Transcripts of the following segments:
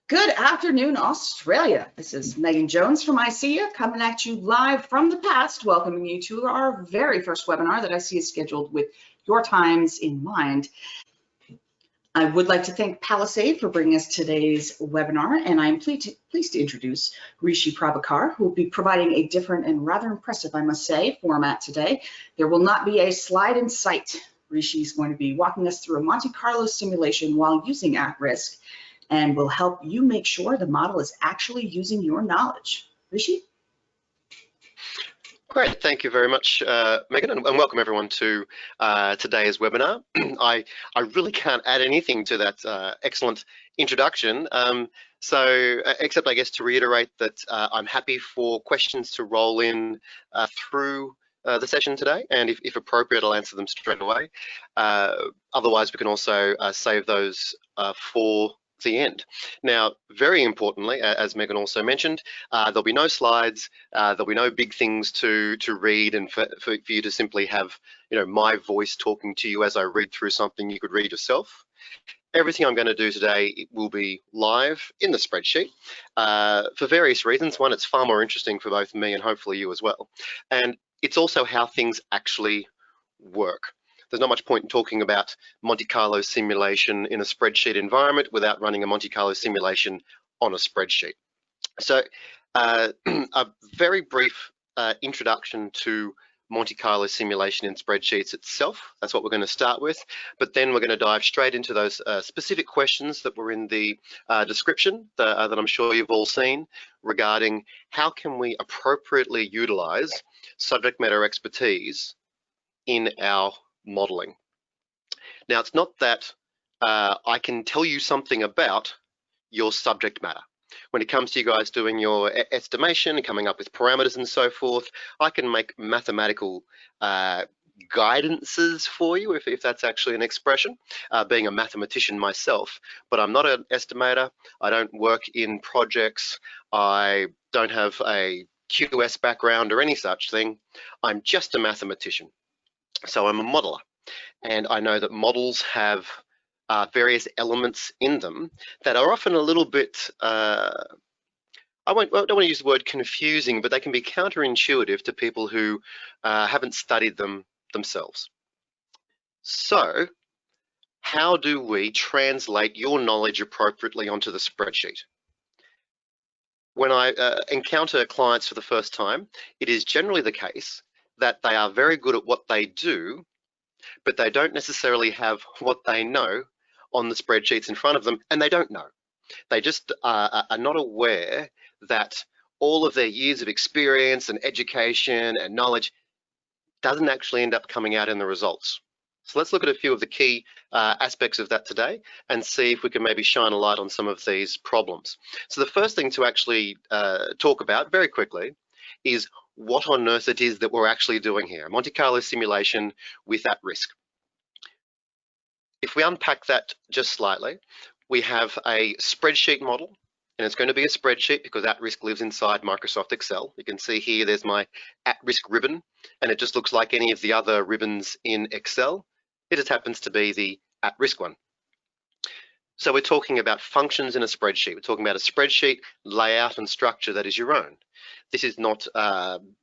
Good afternoon, Australia. This is Megan Jones from ICEA coming at you live from the past, welcoming you to our very first webinar that ICEA is scheduled with your times in mind. I would like to thank Palisade for bringing us today's webinar, and I'm pleased to introduce Rishi Prabhakar, who will be providing a different and rather impressive, I must say, format today. There will not be a slide in sight. Rishi is going to be walking us through a Monte Carlo simulation while using at-risk, and will help you make sure the model is actually using your knowledge. Rishi? Great, thank you very much, Megan, and welcome everyone to today's webinar. I really can't add anything to that excellent introduction. Except I guess to reiterate that I'm happy for questions to roll in through the session today, and if appropriate, I'll answer them straight away. Otherwise, we can also save those for the end. Now, very importantly, as Megan also mentioned, there'll be no slides, there'll be no big things to read, and for you to simply have, my voice talking to you as I read through something you could read yourself. Everything I'm going to do today will be live in the spreadsheet for various reasons. One, it's far more interesting for both me and hopefully you as well. And it's also how things actually work. There's not much point in talking about Monte Carlo simulation in a spreadsheet environment without running a Monte Carlo simulation on a spreadsheet. So a very brief introduction to Monte Carlo simulation in spreadsheets itself. That's what we're going to start with, but then we're going to dive straight into those specific questions that were in the description that I'm sure you've all seen regarding how can we appropriately utilize subject matter expertise in our modeling. Now, it's not that I can tell you something about your subject matter. When it comes to you guys doing your estimation and coming up with parameters and so forth, I can make mathematical guidances for you, if that's actually an expression, being a mathematician myself, but I'm not an estimator. I don't work in projects. I don't have a QS background or any such thing. I'm just a mathematician. So I'm a modeler, and I know that models have various elements in them that are often a little bit, I don't want to use the word confusing, but they can be counterintuitive to people who haven't studied them themselves. So how do we translate your knowledge appropriately onto the spreadsheet? When I encounter clients for the first time, it is generally the case that they are very good at what they do, but they don't necessarily have what they know on the spreadsheets in front of them, and they don't know. They just are not aware that all of their years of experience and education and knowledge doesn't actually end up coming out in the results. So let's look at a few of the key aspects of that today and see if we can maybe shine a light on some of these problems. So the first thing to actually talk about very quickly is what on earth it is that we're actually doing here. Monte Carlo simulation with at-risk. If we unpack that just slightly, we have a spreadsheet model, and it's going to be a spreadsheet because at-risk lives inside Microsoft Excel. You can see here there's my at-risk ribbon, and it just looks like any of the other ribbons in Excel. It just happens to be the at-risk one. So we're talking about functions in a spreadsheet. We're talking about a spreadsheet layout and structure that is your own. This is not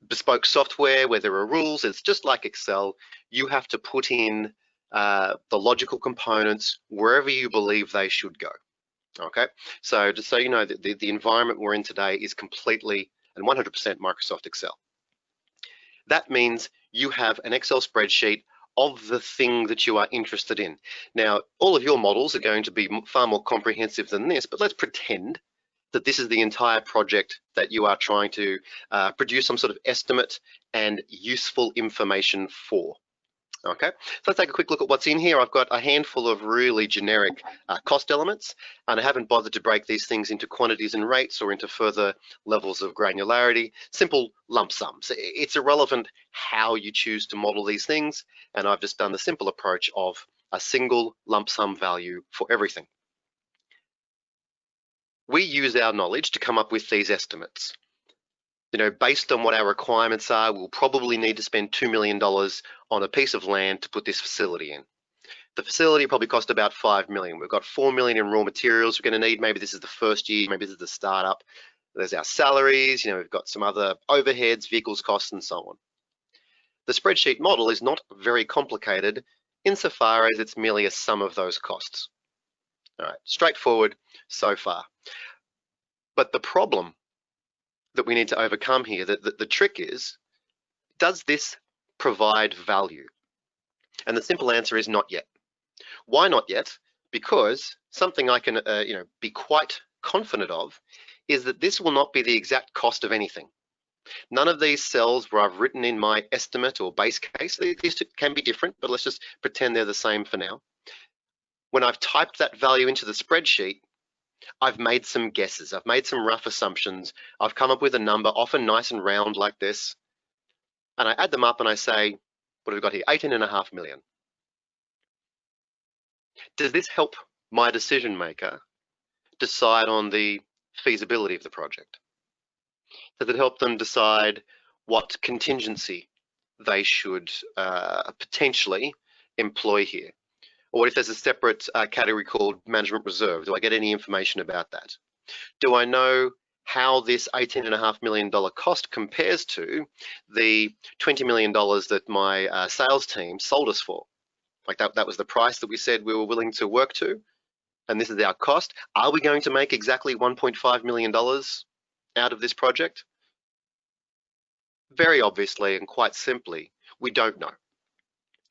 bespoke software where there are rules. It's just like Excel. You have to put in the logical components wherever you believe they should go. Okay, so just so you know, that the environment we're in today is completely and 100% Microsoft Excel. That means you have an Excel spreadsheet of the thing that you are interested in. Now, all of your models are going to be far more comprehensive than this, but let's pretend that this is the entire project that you are trying to produce some sort of estimate and useful information for. Okay, so let's take a quick look at what's in here. I've got a handful of really generic cost elements, and I haven't bothered to break these things into quantities and rates or into further levels of granularity. Simple lump sums. It's irrelevant how you choose to model these things, and I've just done the simple approach of a single lump sum value for everything. We use our knowledge to come up with these estimates. Based on what our requirements are, we'll probably need to spend $2 million on a piece of land to put this facility in. The facility probably cost about 5 million. We've got 4 million in raw materials we're going to need. Maybe this is the first year, maybe this is the startup. There's our salaries, we've got some other overheads, vehicles costs, and so on. The spreadsheet model is not very complicated insofar as it's merely a sum of those costs. All right, straightforward so far. But the problem that we need to overcome here, the trick is, does this provide value? And the simple answer is not yet. Why not yet? Because something I can be quite confident of is that this will not be the exact cost of anything. None of these cells where I've written in my estimate or base case, these two can be different, but let's just pretend they're the same for now. When I've typed that value into the spreadsheet, I've made some guesses. I've made some rough assumptions. I've come up with a number, often nice and round like this, and I add them up and I say, what have we got here? 18.5 million. Does this help my decision maker decide on the feasibility of the project? Does it help them decide what contingency they should potentially employ here? Or what if there's a separate category called management reserve? Do I get any information about that? Do I know how this $18.5 million cost compares to the $20 million that my sales team sold us for? Like that was the price that we said we were willing to work to, and this is our cost. Are we going to make exactly $1.5 million out of this project? Very obviously and quite simply, we don't know.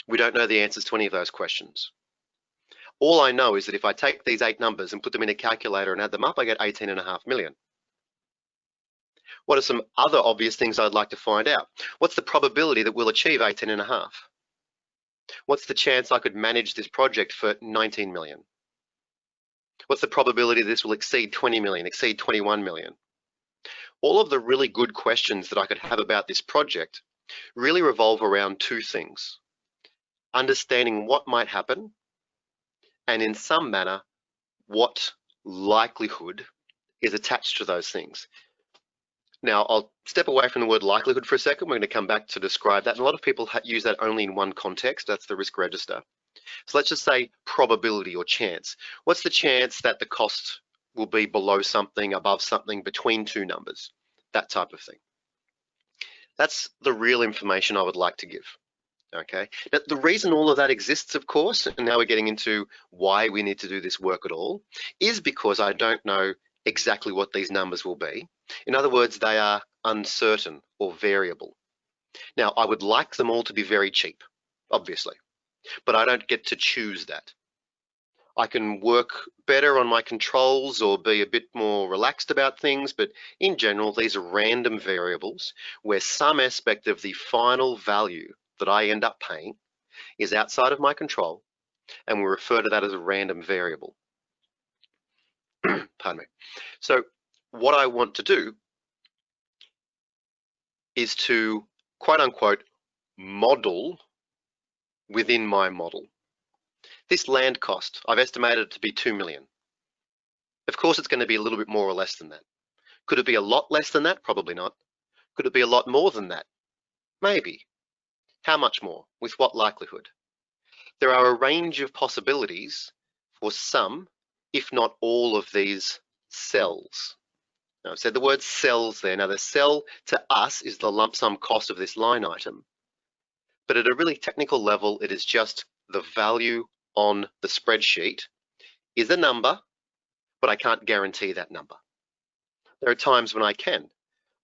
We don't know the answers to any of those questions. All I know is that if I take these 8 numbers and put them in a calculator and add them up, I get 18.5 million. What are some other obvious things I'd like to find out? What's the probability that we'll achieve 18.5? What's the chance I could manage this project for 19 million? What's the probability this will exceed 20 million, exceed 21 million? All of the really good questions that I could have about this project really revolve around 2 things. Understanding what might happen, and in some manner, what likelihood is attached to those things. Now, I'll step away from the word likelihood for a second. We're going to come back to describe that. And a lot of people use that only in one context. That's the risk register. So let's just say probability or chance. What's the chance that the cost will be below something, above something, between 2 numbers? That type of thing. That's the real information I would like to give. Okay. Now, the reason all of that exists, of course, and now we're getting into why we need to do this work at all, is because I don't know exactly what these numbers will be. In other words, they are uncertain or variable. Now, I would like them all to be very cheap, obviously, but I don't get to choose that. I can work better on my controls or be a bit more relaxed about things, but in general, these are random variables where some aspect of the final value that I end up paying is outside of my control, and we refer to that as a random variable. Pardon me. So what I want to do is to, quote unquote, model within my model. This land cost, I've estimated it to be 2 million. Of course, it's going to be a little bit more or less than that. Could it be a lot less than that? Probably not. Could it be a lot more than that? Maybe. How much more? With what likelihood? There are a range of possibilities for some, if not all of these cells. Now, I've said the word cells there. Now, the cell to us is the lump sum cost of this line item. But at a really technical level, it is just the value on the spreadsheet is a number, but I can't guarantee that number. There are times when I can.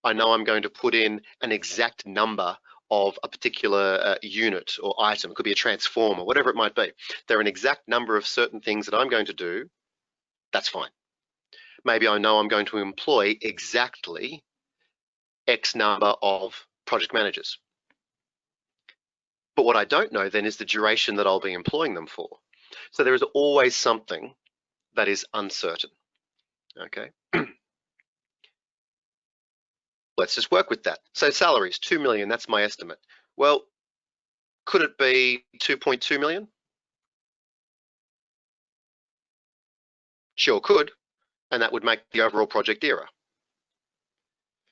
I know I'm going to put in an exact number of a particular unit or item. It could be a transformer, whatever it might be. There are an exact number of certain things that I'm going to do. That's fine. Maybe I know I'm going to employ exactly X number of project managers. But what I don't know then is the duration that I'll be employing them for. So there is always something that is uncertain. Okay. Let's just work with that. So salaries, 2 million, that's my estimate. Well, could it be 2.2 million? Sure could, and that would make the overall project dearer.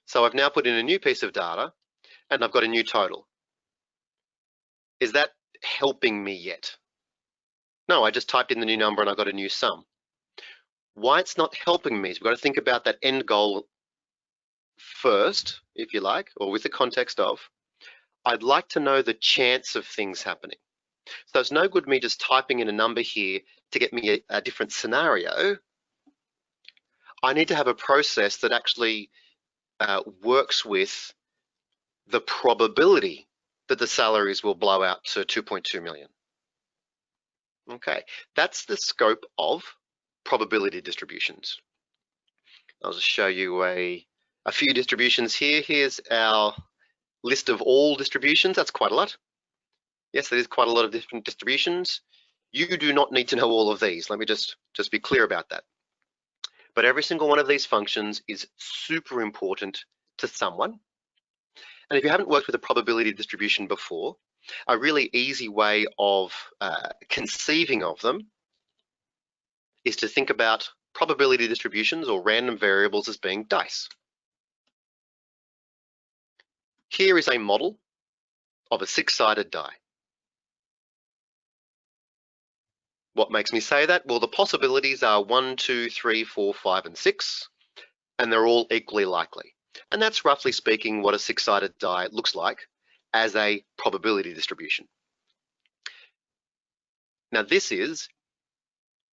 So I've now put in a new piece of data and I've got a new total. Is that helping me yet? No, I just typed in the new number and I got a new sum. Why it's not helping me is we've got to think about that end goal first, if you like, or with the context of, I'd like to know the chance of things happening. So it's no good me just typing in a number here to get me a different scenario. I need to have a process that actually works with the probability that the salaries will blow out to 2.2 million. Okay, that's the scope of probability distributions. I'll just show you a few distributions here. Here's our list of all distributions. That's quite a lot. Yes, that is quite a lot of different distributions. You do not need to know all of these. Let me just be clear about that. But every single one of these functions is super important to someone. And if you haven't worked with a probability distribution before, a really easy way of conceiving of them is to think about probability distributions or random variables as being dice. Here is a model of a six-sided die. What makes me say that? Well, the possibilities are 1, 2, 3, 4, 5, and 6, and they're all equally likely. And that's roughly speaking what a six-sided die looks like as a probability distribution. Now, this is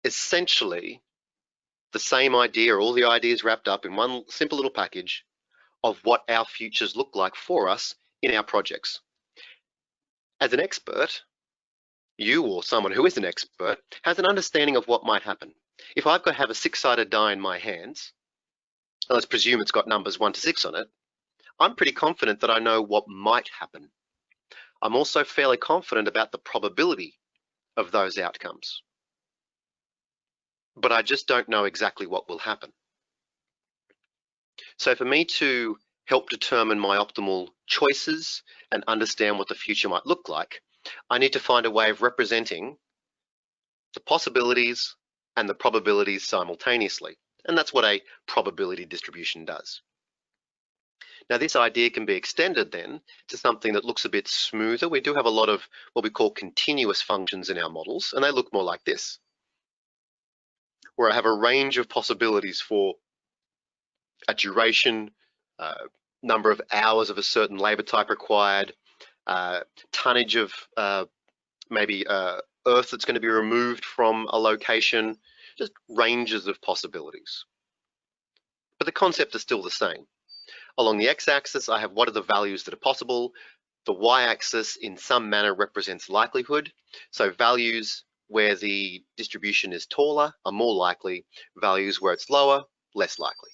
essentially the same idea, all the ideas wrapped up in one simple little package of what our futures look like for us in our projects. As an expert, you or someone who is an expert has an understanding of what might happen. If I've got to have a six-sided die in my hands, and let's presume it's got numbers 1 to 6 on it, I'm pretty confident that I know what might happen. I'm also fairly confident about the probability of those outcomes. But I just don't know exactly what will happen. So for me to help determine my optimal choices and understand what the future might look like, I need to find a way of representing the possibilities and the probabilities simultaneously. And that's what a probability distribution does. Now, this idea can be extended then to something that looks a bit smoother. We do have a lot of what we call continuous functions in our models, and they look more like this, where I have a range of possibilities for a duration, number of hours of a certain labor type required, tonnage of maybe earth that's going to be removed from a location, just ranges of possibilities. But the concept is still the same. Along the x-axis, I have what are the values that are possible. The y-axis in some manner represents likelihood. So values where the distribution is taller are more likely, values where it's lower, less likely.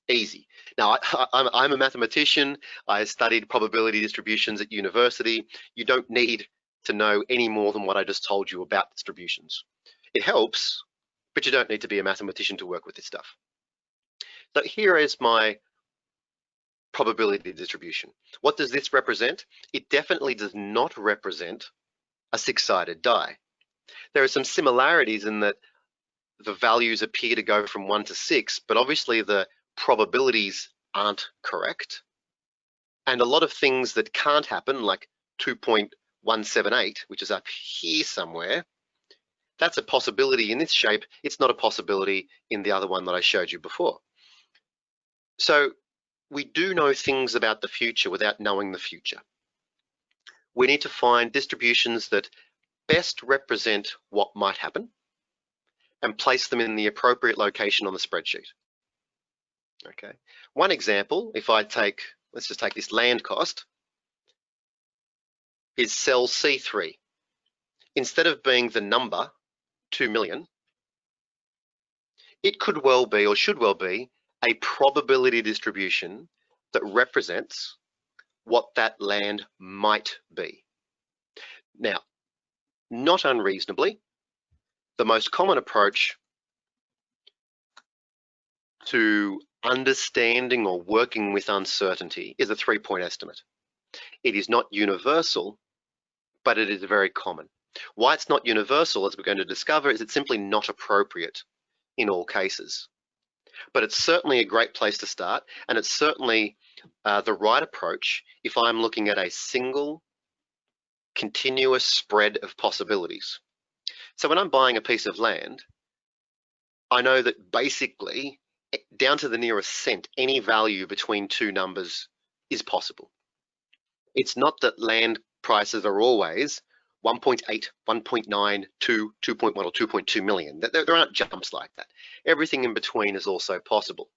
Easy. Now, I'm a mathematician. I studied probability distributions at university. You don't need to know any more than what I just told you about distributions. It helps, but you don't need to be a mathematician to work with this stuff. So here is my probability distribution. What does this represent? It definitely does not represent a six-sided die. There are some similarities in that the values appear to go from 1 to 6, but obviously the probabilities aren't correct. And a lot of things that can't happen, like 2.178, which is up here somewhere, that's a possibility in this shape. It's not a possibility in the other one that I showed you before. So we do know things about the future without knowing the future. We need to find distributions that best represent what might happen and place them in the appropriate location on the spreadsheet. Okay. One example, if I take, let's just take this land cost, is cell C3. Instead of being the number 2 million, it could well be or should well be a probability distribution that represents what that land might be. Now, not unreasonably, the most common approach to understanding or working with uncertainty is a 3-point estimate. It is not universal, but it is very common. Why it's not universal, as we're going to discover, is it's simply not appropriate in all cases. But it's certainly a great place to start, and it's certainly the right approach if I'm looking at a single continuous spread of possibilities. So when I'm buying a piece of land, I know that basically, down to the nearest cent, any value between two numbers is possible. It's not that land prices are always 1.8, 1.9, 2, 2.1 or 2.2 million. There aren't jumps like that. Everything in between is also possible.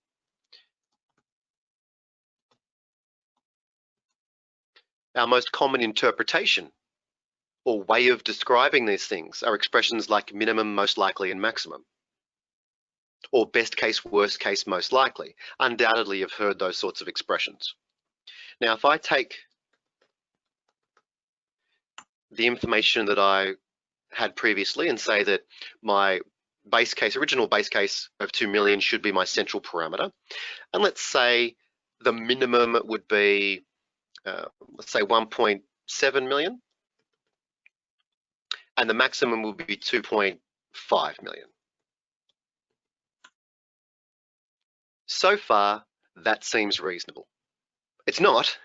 Our most common interpretation or way of describing these things are expressions like minimum, most likely, and maximum, or best case, worst case, most likely. Undoubtedly, you've heard those sorts of expressions. Now, if I take the information that I had previously and say that my base case, original base case of 2 million should be my central parameter, and let's say the minimum would be, let's say 1.7 million, and the maximum would be 2.5 million. So far, that seems reasonable. It's not,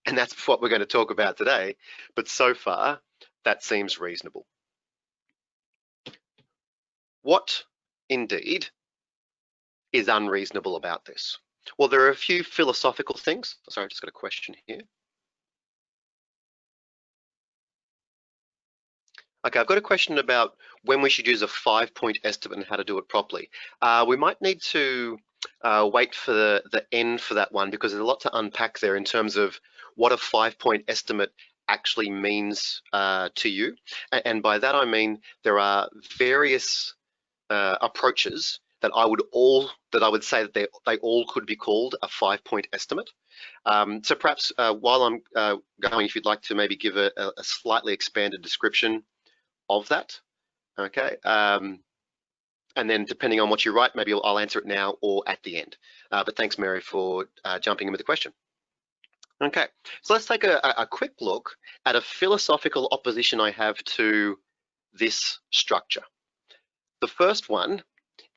and that's what we're going to talk about today, but so far, that seems reasonable. What, indeed, is unreasonable about this? Well, there are a few philosophical things. Sorry, I've just got a question here. Okay, I've got a question about when we should use a 5-point estimate and how to do it properly. We might need to wait for the end for that one because there's a lot to unpack there in terms of what a 5-point estimate actually means to you. And by that I mean there are various approaches that I would say that they all could be called a 5-point estimate. So perhaps while I'm going, if you'd like to maybe give a slightly expanded description of that, okay? And then depending on what you write, maybe I'll answer it now or at the end. But thanks, Mary, for jumping in with the question. Okay, so let's take a quick look at a philosophical opposition I have to this structure. The first one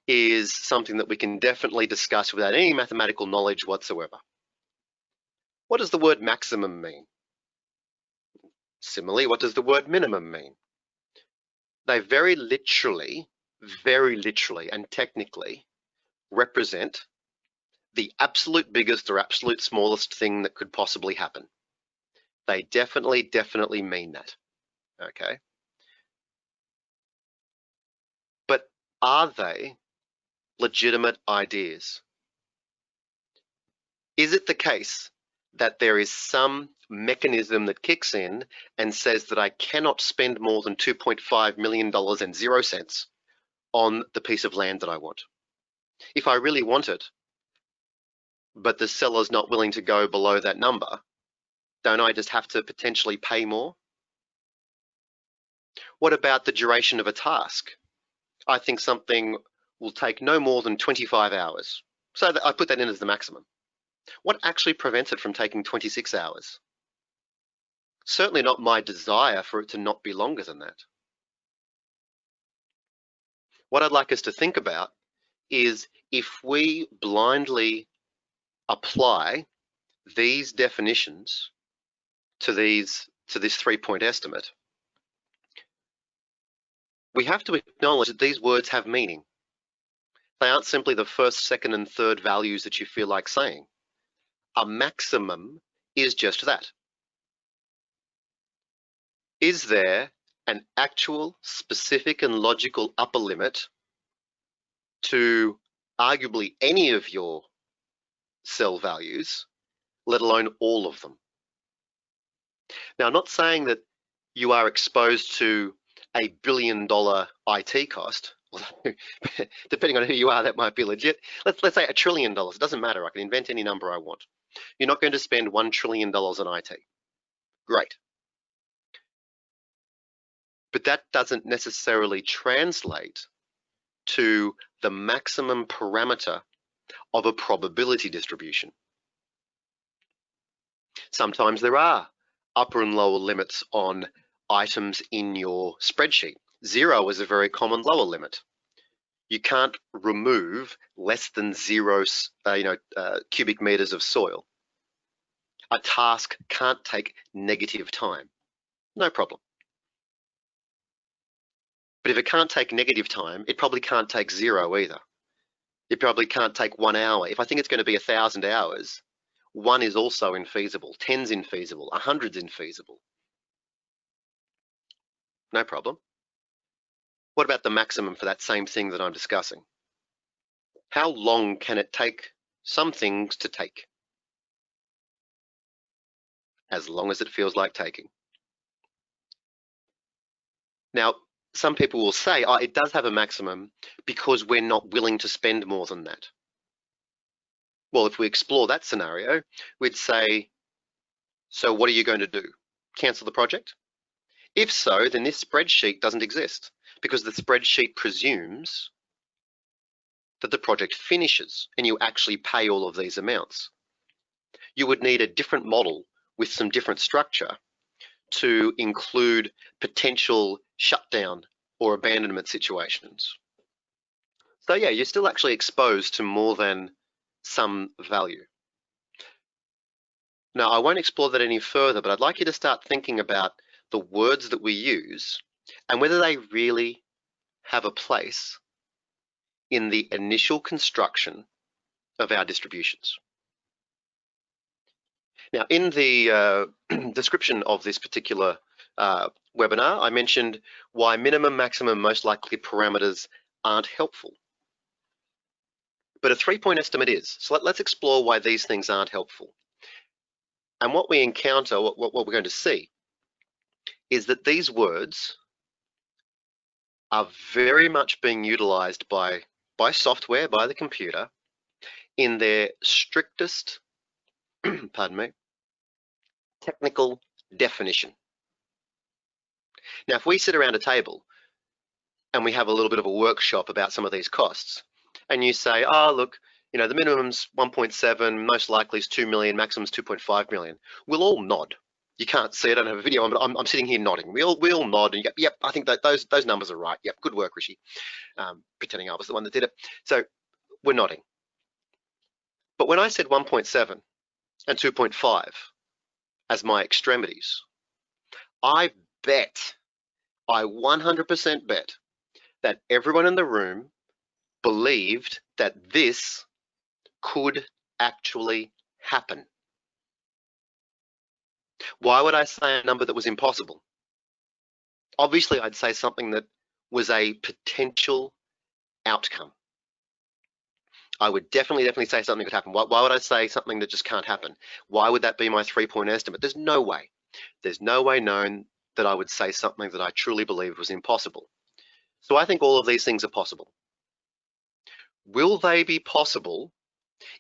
is something that we can definitely discuss without any mathematical knowledge whatsoever. What does the word maximum mean? Similarly, what does the word minimum mean? They very literally and technically represent the absolute biggest or absolute smallest thing that could possibly happen. They definitely mean that, okay? But are they legitimate ideas? Is it the case that there is some mechanism that kicks in and says that I cannot spend more than $2.5 million and 0 cents on the piece of land that I want? If I really want it, but the seller's not willing to go below that number, don't I just have to potentially pay more? What about the duration of a task? I think something will take no more than 25 hours. So I put that in as the maximum. What actually prevents it from taking 26 hours? Certainly not my desire for it to not be longer than that. What I'd like us to think about is if we blindly apply these definitions to this 3-point estimate, we have to acknowledge that these words have meaning. They aren't simply the first, second, and third values that you feel like saying. A maximum is just that. Is there an actual, specific, and logical upper limit to arguably any of your cell values, let alone all of them? Now, I'm not saying that you are exposed to $1 billion IT cost. Depending on who you are, that might be legit. Let's say $1 trillion. It doesn't matter. I can invent any number I want. You're not going to spend $1 trillion on IT. Great. But that doesn't necessarily translate to the maximum parameter of a probability distribution. Sometimes there are upper and lower limits on items in your spreadsheet. 0 is a very common lower limit. You can't remove less than 0 cubic meters of soil. A task can't take negative time. No problem. But if it can't take negative time, it probably can't take 0 either. It probably can't take 1 hour. If I think it's going to be 1,000 hours, 1 is also infeasible, 10's infeasible, 100's infeasible. No problem. What about the maximum for that same thing that I'm discussing? How long can it take some things to take? As long as it feels like taking. Now, some people will say, oh, it does have a maximum because we're not willing to spend more than that. Well, if we explore that scenario, we'd say, so what are you going to do? Cancel the project? If so, then this spreadsheet doesn't exist because the spreadsheet presumes that the project finishes and you actually pay all of these amounts. You would need a different model with some different structure to include potential shutdown or abandonment situations. So yeah, you're still actually exposed to more than some value. Now, I won't explore that any further, but I'd like you to start thinking about the words that we use and whether they really have a place in the initial construction of our distributions. Now, in the description of this particular webinar, I mentioned why minimum, maximum, most likely parameters aren't helpful. But a 3-point estimate is. So let's explore why these things aren't helpful. And what we encounter, what we're going to see, is that these words are very much being utilized by software, by the computer, in their strictest, pardon me, technical definition. Now, if we sit around a table and we have a little bit of a workshop about some of these costs, and you say, oh, look, you know, the minimum's 1.7, most likely is 2 million, maximum's 2.5 million. We'll all nod. You can't see it, I don't have a video, but I'm sitting here nodding. We all nod and you go, yep, I think that those numbers are right. Yep, good work, Rishi. Pretending I was the one that did it. So we're nodding. But when I said 1.7 and 2.5 as my extremities, I 100% bet that everyone in the room believed that this could actually happen. Why would I say a number that was impossible? Obviously, I'd say something that was a potential outcome. I would definitely say something could happen. Why would I say something that just can't happen? Why would that be my 3-point estimate? There's no way. There's no way known that I would say something that I truly believed was impossible. So I think all of these things are possible. Will they be possible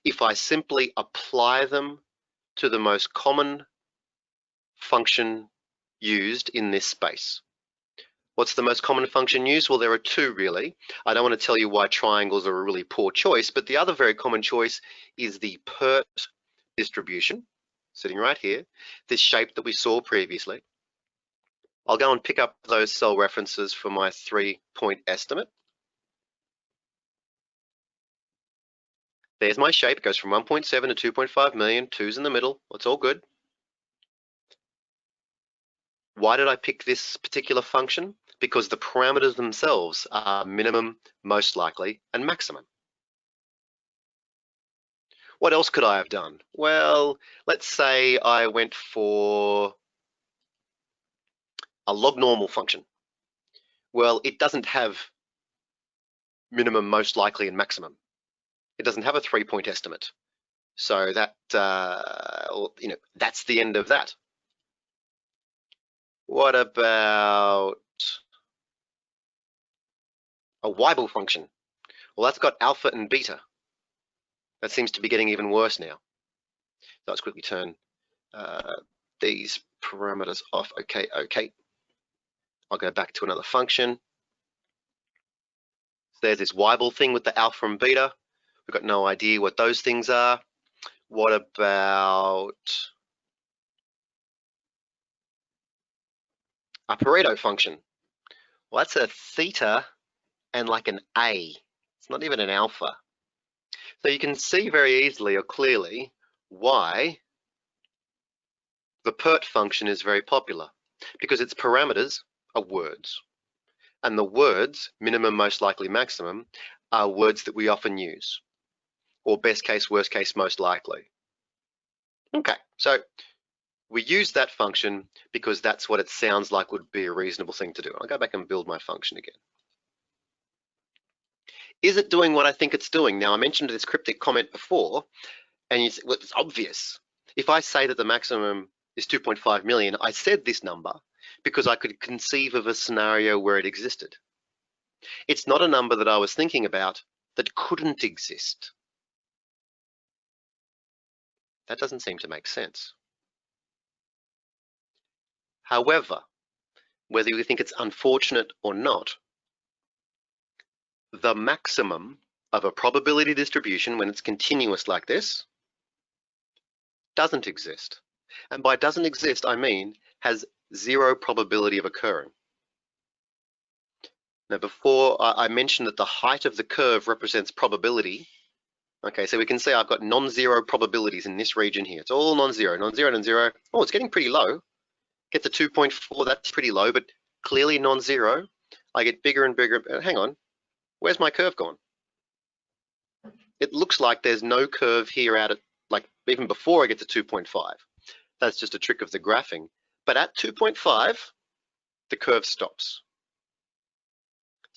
if I simply apply them to the most common function used in this space? What's the most common function used? Well, there are 2 really. I don't want to tell you why triangles are a really poor choice, but the other very common choice is the Pert distribution, sitting right here, this shape that we saw previously. I'll go and pick up those cell references for my 3-point estimate. There's my shape. It goes from 1.7 to 2.5 million. 2's in the middle. It's all good. Why did I pick this particular function? Because the parameters themselves are minimum, most likely, and maximum. What else could I have done? Well, let's say I went for a log normal function. Well, it doesn't have minimum, most likely, and maximum. It doesn't have a 3-point estimate. So that, you know, that's the end of that. What about a Weibull function? Well, that's got alpha and beta. That seems to be getting even worse now. So let's quickly turn these parameters off. Okay. I'll go back to another function. So there's this Weibull thing with the alpha and beta. We've got no idea what those things are. What about a Pareto function? Well, that's a theta and like an A. It's not even an alpha. So you can see very easily or clearly why the Pert function is very popular, because its parameters are words. And the words, minimum, most likely, maximum, are words that we often use, or best case, worst case, most likely. Okay, so we use that function because that's what it sounds like would be a reasonable thing to do. I'll go back and build my function again. Is it doing what I think it's doing? Now, I mentioned this cryptic comment before, and you say, well, it's obvious. If I say that the maximum is 2.5 million, I said this number because I could conceive of a scenario where it existed. It's not a number that I was thinking about that couldn't exist. That doesn't seem to make sense. However, whether you think it's unfortunate or not, the maximum of a probability distribution when it's continuous like this doesn't exist. And by doesn't exist, I mean has zero probability of occurring. Now, before I mentioned that the height of the curve represents probability. Okay, so we can say I've got non-zero probabilities in this region here. It's all non-zero, non-zero, non-zero. Oh, it's getting pretty low. Get to 2.4, that's pretty low, but clearly non-zero. I get bigger and bigger. Hang on, where's my curve gone? It looks like there's no curve here out at, like, even before I get to 2.5. That's just a trick of the graphing. But at 2.5, the curve stops.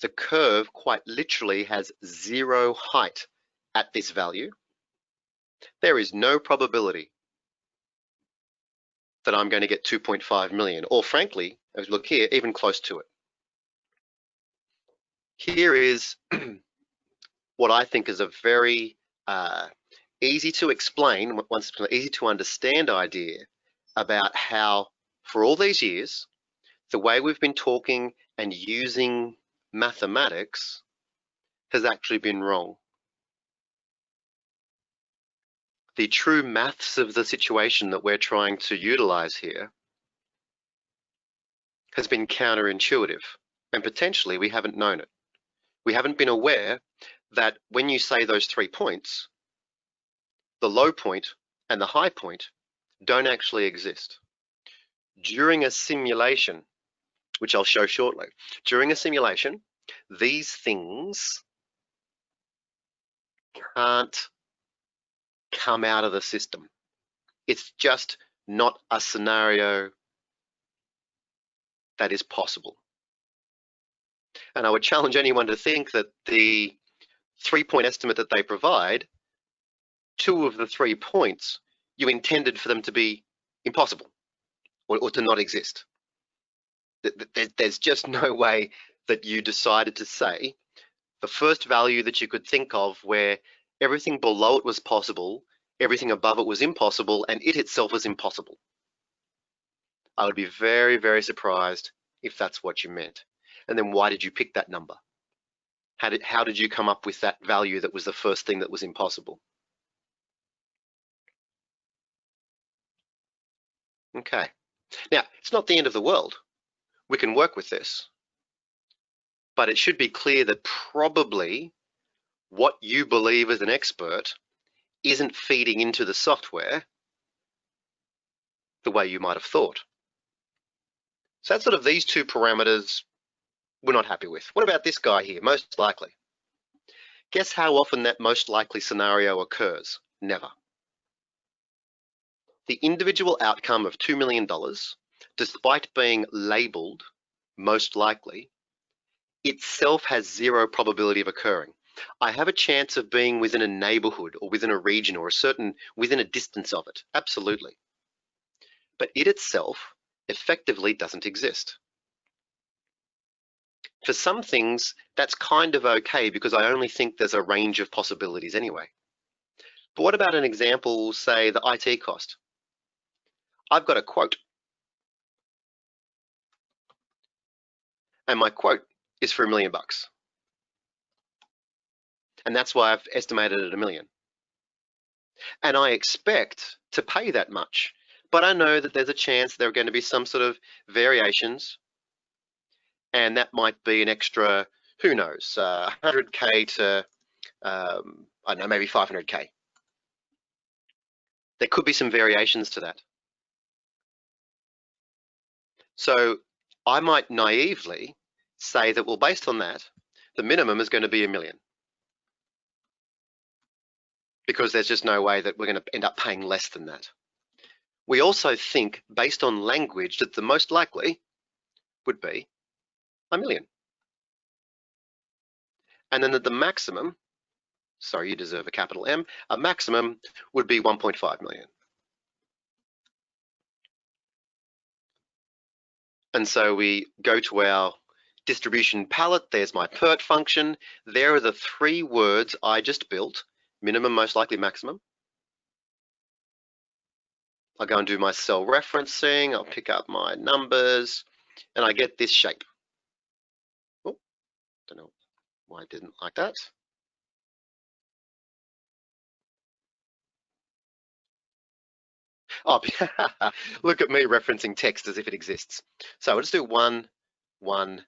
The curve quite literally has zero height at this value. There is no probability that I'm going to get 2.5 million, or frankly, as we look here, even close to it. Here is what I think is a very easy to explain, easy to understand idea about how, for all these years, the way we've been talking and using mathematics has actually been wrong. The true maths of the situation that we're trying to utilize here has been counterintuitive, and potentially we haven't known it. We haven't been aware that when you say those 3 points, the low point and the high point don't actually exist. During a simulation, which I'll show shortly, during a simulation, these things can't come out of the system. It's just not a scenario that is possible. And I would challenge anyone to think that the 3-point estimate that they provide, 2 of the 3 points, you intended for them to be impossible or to not exist. There's just no way that you decided to say the first value that you could think of where everything below it was possible, everything above it was impossible, and it itself was impossible. I would be very, very surprised if that's what you meant. And then why did you pick that number? How did you come up with that value that was the first thing that was impossible? Okay. Now, it's not the end of the world. We can work with this. But it should be clear that probably what you believe as an expert isn't feeding into the software the way you might have thought. So that's sort of these 2 parameters we're not happy with. What about this guy here, most likely? Guess how often that most likely scenario occurs? Never. The individual outcome of $2 million, despite being labeled most likely, itself has zero probability of occurring. I have a chance of being within a neighborhood or within a region or within a distance of it, absolutely. But it itself effectively doesn't exist. For some things, that's kind of okay because I only think there's a range of possibilities anyway. But what about an example, say the IT cost? I've got a quote. And my quote is for $1 million. And that's why I've estimated it at $1 million. And I expect to pay that much, but I know that there's a chance there are going to be some sort of variations, and that might be an extra, who knows, 100K to, I don't know, maybe 500K. There could be some variations to that. So I might naively say that, well, based on that, the minimum is going to be $1 million, because there's just no way that we're going to end up paying less than that. We also think, based on language, that the most likely would be $1 million. And then that the maximum, sorry, you deserve a capital M, a maximum would be 1.5 million. And so we go to our distribution palette. There's my Pert function. There are the 3 words I just built: minimum, most likely, maximum. I'll go and do my cell referencing. I'll pick up my numbers and I get this shape. Oh, don't know why I didn't like that. Oh, look at me referencing text as if it exists. So we'll just do 1, 1,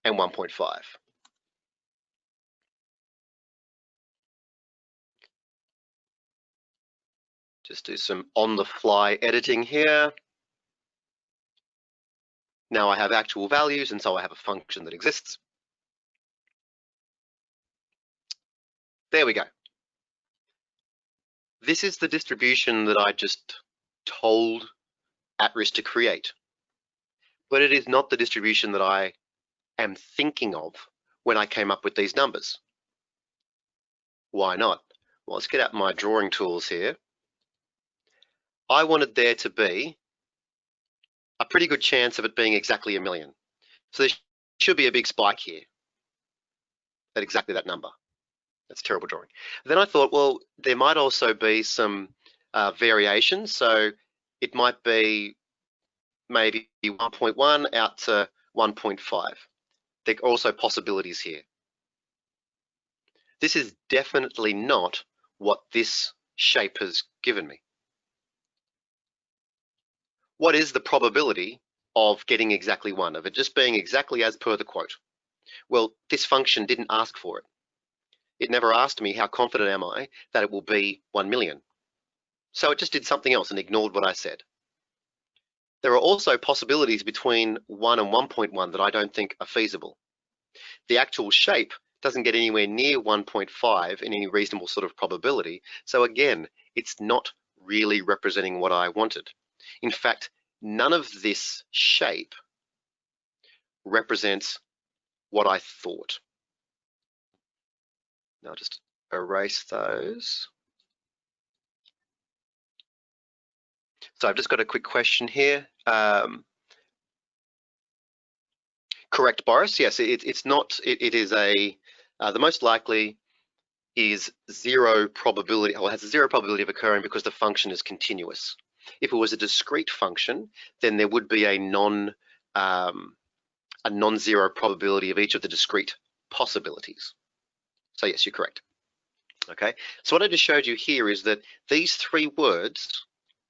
and 1.5. Just do some on-the-fly editing here. Now I have actual values, and so I have a function that exists. There we go. This is the distribution that I just told @risk to create, but it is not the distribution that I am thinking of when I came up with these numbers. Why not? Well, let's get out my drawing tools here. I wanted there to be a pretty good chance of it being exactly $1 million. So there should be a big spike here at exactly that number. That's a terrible drawing. Then I thought, well, there might also be some variations. So it might be maybe 1.1 out to 1.5. There are also possibilities here. This is definitely not what this shape has given me. What is the probability of getting exactly 1, of it just being exactly as per the quote? Well, this function didn't ask for it. It never asked me how confident am I that it will be 1 million. So it just did something else and ignored what I said. There are also possibilities between 1 and 1.1 that I don't think are feasible. The actual shape doesn't get anywhere near 1.5 in any reasonable sort of probability. So again, it's not really representing what I wanted. In fact, none of this shape represents what I thought. Now I'll just erase those. So I've just got a quick question here. Correct, Boris. Yes, it's not. It is a. The most likely is 0 probability, or has a 0 probability of occurring because the function is continuous. If it was a discrete function, then there would be a non-zero probability of each of the discrete possibilities. So yes, you're correct. Okay. So what I just showed you here is that these 3 words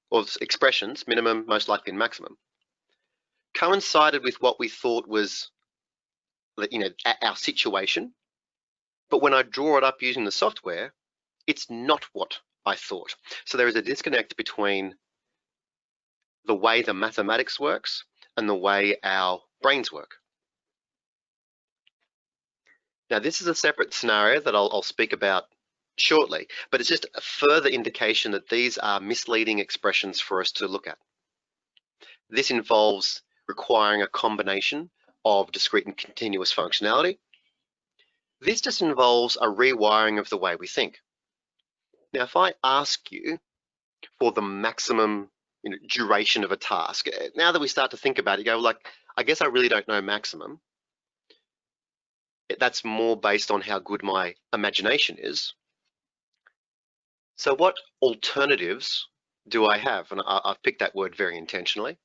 or expressions, minimum, most likely, and maximum, coincided with what we thought was, our situation. But when I draw it up using the software, it's not what I thought. So there is a disconnect between the way the mathematics works and the way our brains work. Now, this is a separate scenario that I'll speak about shortly, but it's just a further indication that these are misleading expressions for us to look at. This involves requiring a combination of discrete and continuous functionality. This just involves a rewiring of the way we think. Now, if I ask you for the maximum duration of a task, now that we start to think about it, you go, like, I guess I really don't know maximum. That's more based on how good my imagination is. So what alternatives do I have? And I've picked that word very intentionally.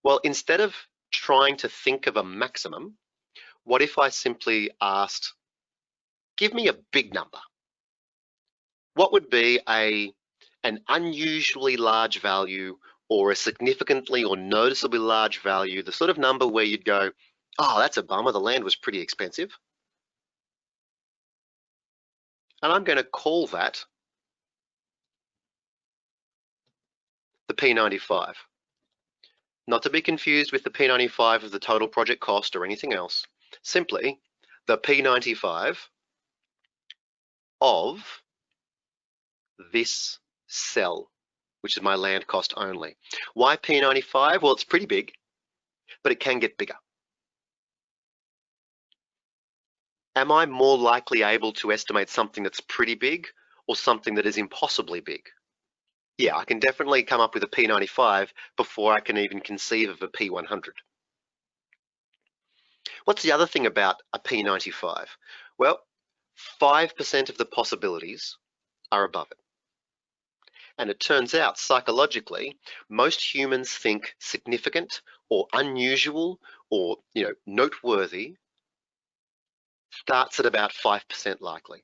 Well, instead of trying to think of a maximum, what if I simply asked, give me a big number? What would be an unusually large value, or a significantly or noticeably large value, the sort of number where you'd go, oh, that's a bummer, the land was pretty expensive. And I'm going to call that the P95. Not to be confused with the P95 of the total project cost or anything else. Simply the P95 of this cell, which is my land cost only. Why P95? Well, it's pretty big, but it can get bigger. Am I more likely able to estimate something that's pretty big or something that is impossibly big? Yeah, I can definitely come up with a P95 before I can even conceive of a P100. What's the other thing about a P95? Well, 5% of the possibilities are above it. And it turns out, psychologically, most humans think significant or unusual or noteworthy starts at about 5% likely.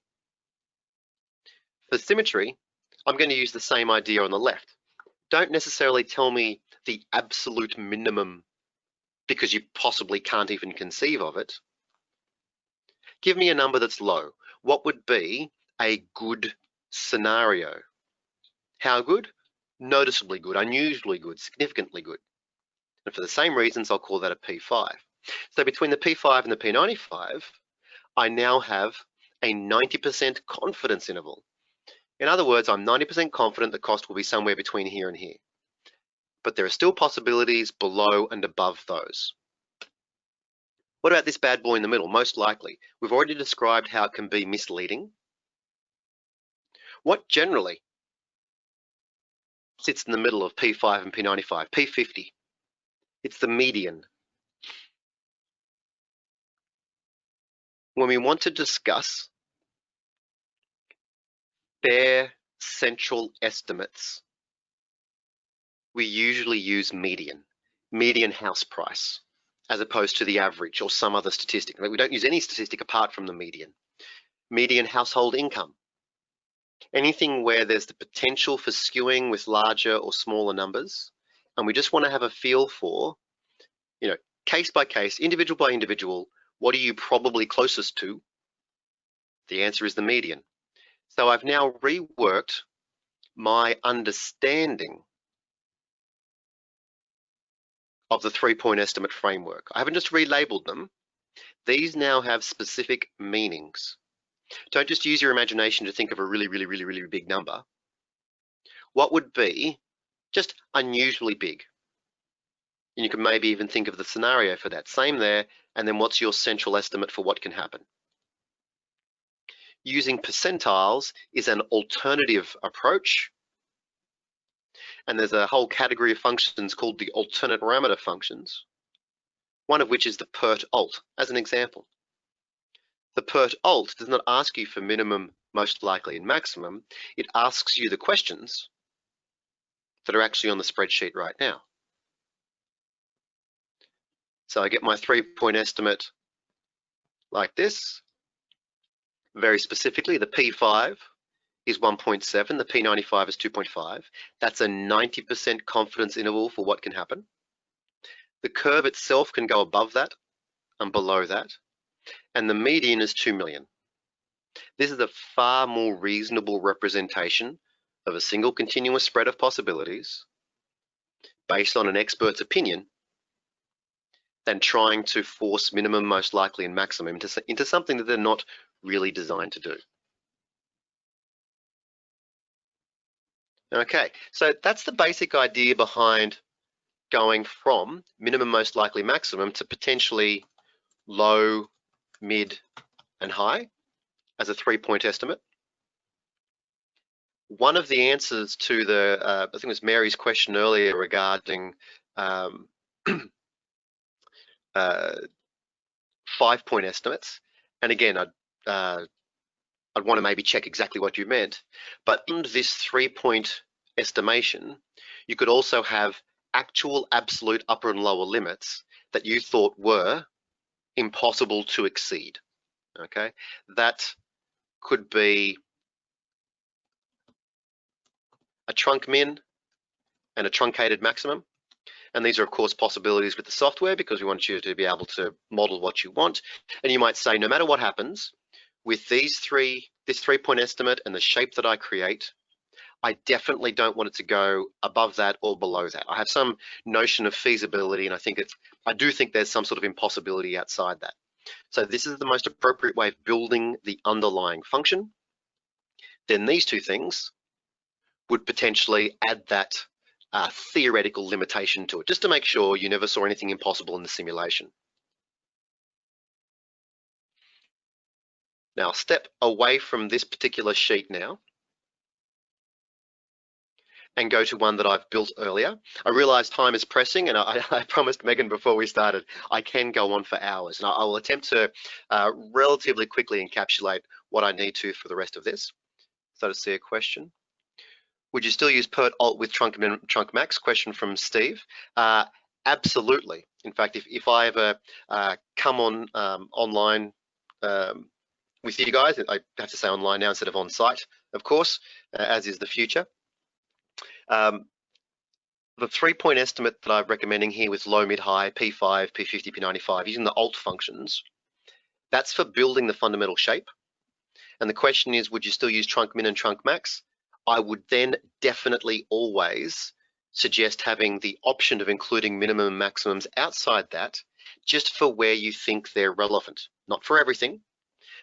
For symmetry, I'm going to use the same idea on the left. Don't necessarily tell me the absolute minimum because you possibly can't even conceive of it. Give me a number that's low. What would be a good scenario? How good? Noticeably good, unusually good, significantly good. And for the same reasons, I'll call that a P5. So between the P5 and the P95, I now have a 90% confidence interval. In other words, I'm 90% confident the cost will be somewhere between here and here. But there are still possibilities below and above those. What about this bad boy in the middle? Most likely. We've already described how it can be misleading. What generally sits in the middle of P5 and P95? P50. It's the median. When we want to discuss fair central estimates, we usually use median house price, as opposed to the average or some other statistic. We don't use any statistic apart from the median household income. Anything where there's the potential for skewing with larger or smaller numbers, and we just want to have a feel for, case by case, individual by individual, what are you probably closest to? The answer is the median. So I've now reworked my understanding of the 3-point estimate framework. I haven't just relabeled them. These now have specific meanings. Don't just use your imagination to think of a really, really, really, really big number. What would be just unusually big? And you can maybe even think of the scenario for that. Same there, and then what's your central estimate for what can happen? Using percentiles is an alternative approach. And there's a whole category of functions called the alternate parameter functions, one of which is the Pert alt, as an example. The Pert alt does not ask you for minimum, most likely, and maximum. It asks you the questions that are actually on the spreadsheet right now. So I get my 3-point estimate like this. Very specifically, the P5 is 1.7, the P95 is 2.5. That's a 90% confidence interval for what can happen. The curve itself can go above that and below that, and the median is 2 million. This is a far more reasonable representation of a single continuous spread of possibilities based on an expert's opinion than trying to force minimum, most likely, and maximum into something that they're not really designed to do. Okay, so that's the basic idea behind going from minimum, most likely, maximum to potentially low, mid, and high as a 3-point estimate. One of the answers to the, I think it was Mary's question earlier regarding 5-point estimates, and again, I'd want to maybe check exactly what you meant, but in this 3-point estimation, you could also have actual absolute upper and lower limits that you thought were impossible to exceed, okay? That could be a trunk min and a truncated maximum. And these are, of course, possibilities with the software because we want you to be able to model what you want. And you might say, no matter what happens, with this 3-point estimate and the shape that I create, I definitely don't want it to go above that or below that. I have some notion of feasibility, and I do think there's some sort of impossibility outside that. So this is the most appropriate way of building the underlying function. Then these two things would potentially add that theoretical limitation to it, just to make sure you never saw anything impossible in the simulation. Now, I'll step away from this particular sheet now and go to one that I've built earlier. I realize time is pressing, and I promised Megan before we started, I can go on for hours, and I will attempt to relatively quickly encapsulate what I need to for the rest of this. So to see a question. Would you still use Pert Alt with trunk max? Question from Steve. Absolutely. In fact, if I ever come on online with you guys, I have to say online now instead of on site, of course, as is the future. The 3-point estimate that I'm recommending here with low, mid, high, P5, P50, P95, using the alt functions, that's for building the fundamental shape. And the question is, would you still use trunk min and trunk max? I would then definitely always suggest having the option of including minimum and maximums outside that, just for where you think they're relevant. Not for everything,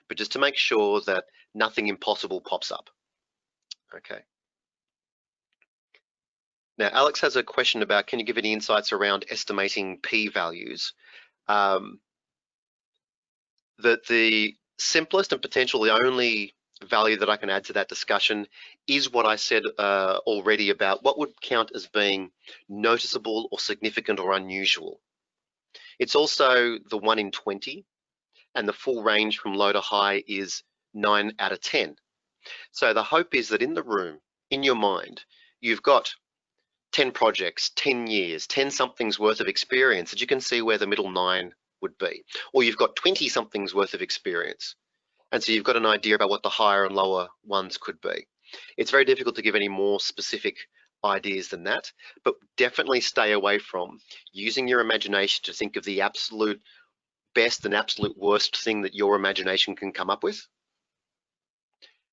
but just to make sure that nothing impossible pops up. Okay. Now, Alex has a question about, can you give any insights around estimating p-values? That the simplest and potentially only value that I can add to that discussion is what I said already about what would count as being noticeable or significant or unusual. It's also the 1 in 20, and the full range from low to high is 9 out of 10. So the hope is that in the room, in your mind, you've got 10 projects, 10 years, 10 somethings worth of experience that you can see where the middle 9 would be. Or you've got 20 somethings worth of experience. And so you've got an idea about what the higher and lower ones could be. It's very difficult to give any more specific ideas than that, but definitely stay away from using your imagination to think of the absolute best and absolute worst thing that your imagination can come up with.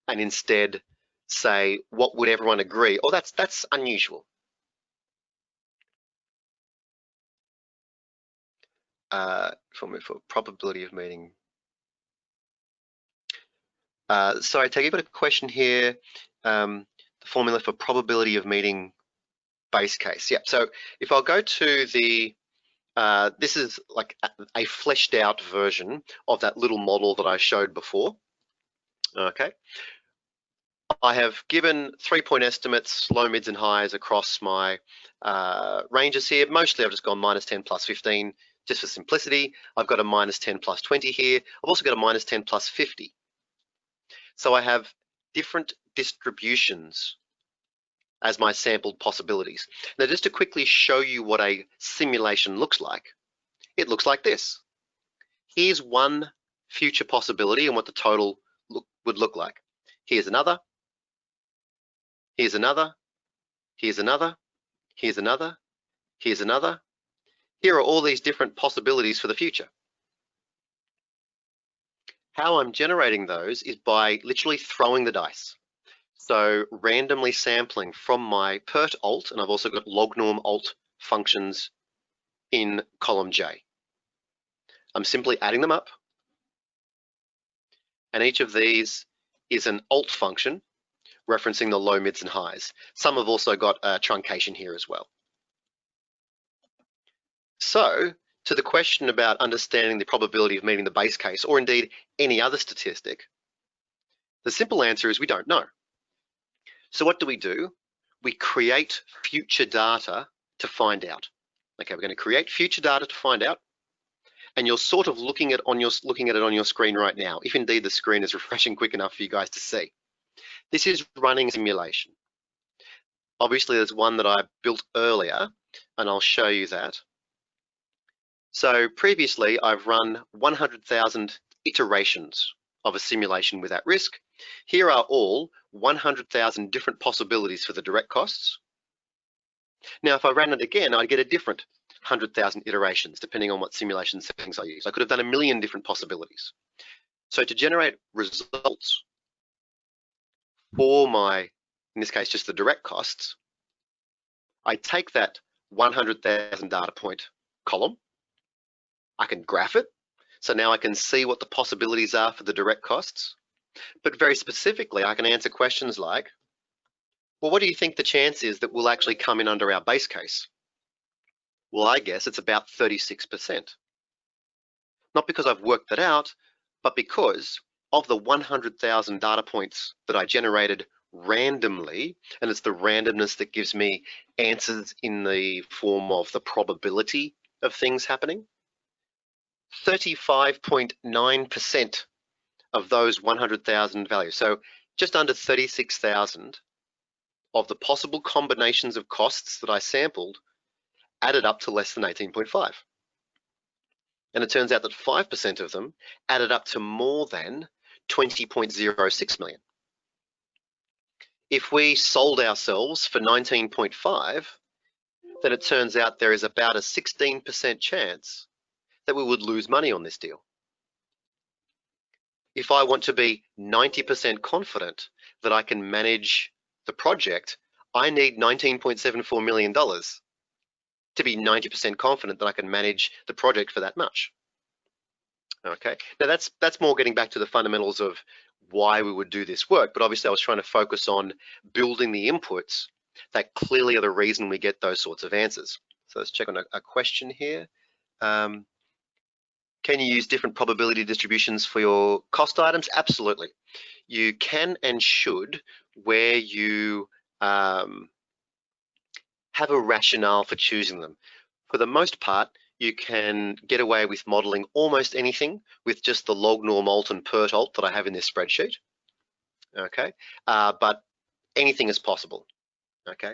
And instead say, what would everyone agree? Oh, that's unusual. For probability of meeting. Sorry, Taggy, got a question here. The formula for probability of meeting base case. Yeah, so if I'll go to the, this is like a fleshed out version of that little model that I showed before. Okay. I have given 3-point estimates, low, mids, and highs across my ranges here. Mostly I've just gone -10 plus 15, just for simplicity. I've got a -10 plus 20 here. I've also got a -10 plus 50. So I have different distributions as my sampled possibilities. Now, just to quickly show you what a simulation looks like, it looks like this. Here's one future possibility and what the total would look like. Here's another. Here's another. Here's another. Here's another. Here's another. Here are all these different possibilities for the future. How I'm generating those is by literally throwing the dice. So randomly sampling from my Pert Alt, and I've also got lognorm alt functions in column J. I'm simply adding them up, and each of these is an alt function referencing the low, mids, and highs. Some have also got a truncation here as well. So, to the question about understanding the probability of meeting the base case, or indeed any other statistic, the simple answer is we don't know. So what do? We create future data to find out. Okay, we're going to create future data to find out, and you're sort of looking at it on your screen right now, if indeed the screen is refreshing quick enough for you guys to see. This is running a simulation. Obviously, there's one that I built earlier, and I'll show you that. So previously, I've run 100,000 iterations of a simulation with at risk. Here are all 100,000 different possibilities for the direct costs. Now, if I ran it again, I'd get a different 100,000 iterations, depending on what simulation settings I use. I could have done a million different possibilities. So to generate results for my in this case, just the direct costs, I take that 100,000 data point column, I can graph it. So now I can see what the possibilities are for the direct costs. But very specifically, I can answer questions like, well, what do you think the chance is that we'll actually come in under our base case? Well, I guess it's about 36%. Not because I've worked that out, but because of the 100,000 data points that I generated randomly, and it's the randomness that gives me answers in the form of the probability of things happening, 35.9% of those 100,000 values, so just under 36,000 of the possible combinations of costs that I sampled added up to less than 18.5. And it turns out that 5% of them added up to more than 20.06 million. If we sold ourselves for 19.5, then it turns out there is about a 16% chance that we would lose money on this deal. If I want to be 90% confident that I can manage the project, I need $19.74 million to be 90% confident that I can manage the project for that much. Okay, now that's more getting back to the fundamentals of why we would do this work, but obviously I was trying to focus on building the inputs that clearly are the reason we get those sorts of answers. So let's check on a question here. Can you use different probability distributions for your cost items? Absolutely. You can and should, where you have a rationale for choosing them. For the most part, you can get away with modeling almost anything with just the log norm alt and pert alt that I have in this spreadsheet. Okay, but anything is possible. Okay,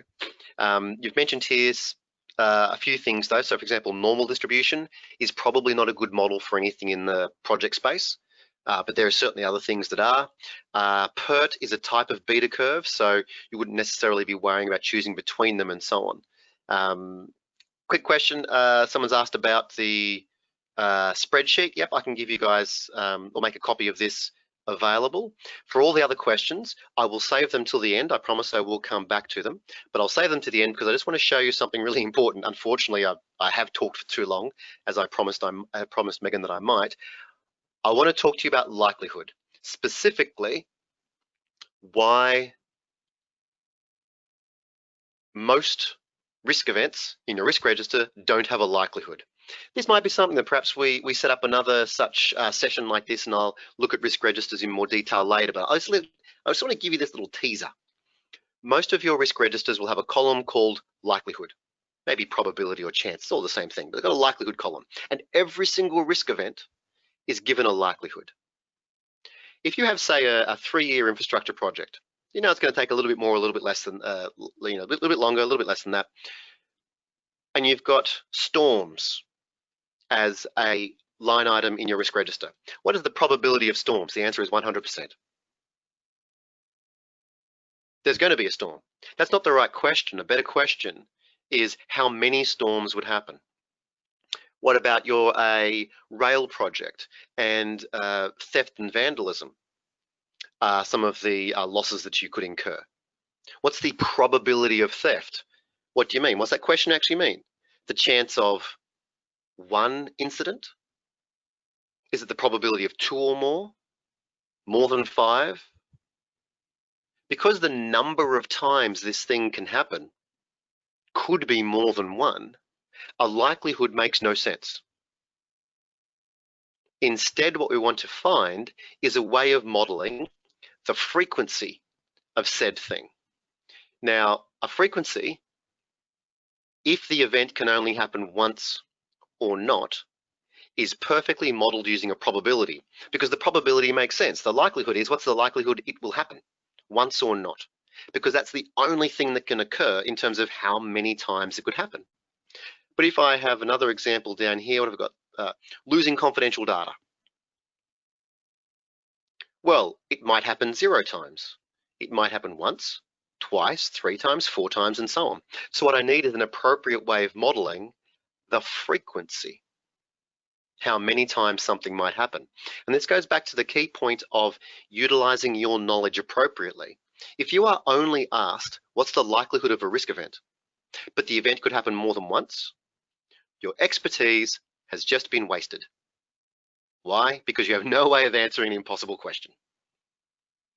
you've mentioned here a few things though. So for example, normal distribution is probably not a good model for anything in the project space, but there are certainly other things that are. Pert is a type of beta curve, so you wouldn't necessarily be worrying about choosing between them and so on. Quick question, someone's asked about the spreadsheet. Yep, I can give you guys, or make a copy of this available. For all the other questions, I will save them till the end. I promise I will come back to them, but I'll save them to the end because I just want to show you something really important. Unfortunately, I have talked for too long, as I promised Megan that I might. I want to talk to you about likelihood, specifically why most risk events in your risk register don't have a likelihood. This might be something that perhaps we set up another such session like this, and I'll look at risk registers in more detail later, but I just want to give you this little teaser. Most of your risk registers will have a column called likelihood, maybe probability or chance, it's all the same thing, but they've got a likelihood column, and every single risk event is given a likelihood. If you have, say, a 3-year infrastructure project, you know it's going to take a little bit more, a little bit less than, a little bit longer, a little bit less than that. And you've got storms as a line item in your risk register. What is the probability of storms? The answer is 100%. There's going to be a storm. That's not the right question. A better question is how many storms would happen. What about a rail project and theft and vandalism? Some of the losses that you could incur. What's the probability of theft? What do you mean? What's that question actually mean? The chance of one incident? Is it the probability of 2 or more than 5? Because the number of times this thing can happen could be more than 1, a likelihood makes no sense. Instead, what we want to find is a way of modeling the frequency of said thing. Now, a frequency, if the event can only happen once or not, is perfectly modeled using a probability, because the probability makes sense. The likelihood is, what's the likelihood it will happen, once or not? Because that's the only thing that can occur in terms of how many times it could happen. But if I have another example down here, what have I got? Losing confidential data. Well, it might happen 0 times. It might happen once, twice, 3 times, 4 times, and so on. So what I need is an appropriate way of modeling the frequency, how many times something might happen. And this goes back to the key point of utilizing your knowledge appropriately. If you are only asked, what's the likelihood of a risk event, but the event could happen more than once, your expertise has just been wasted. Why? Because you have no way of answering an impossible question.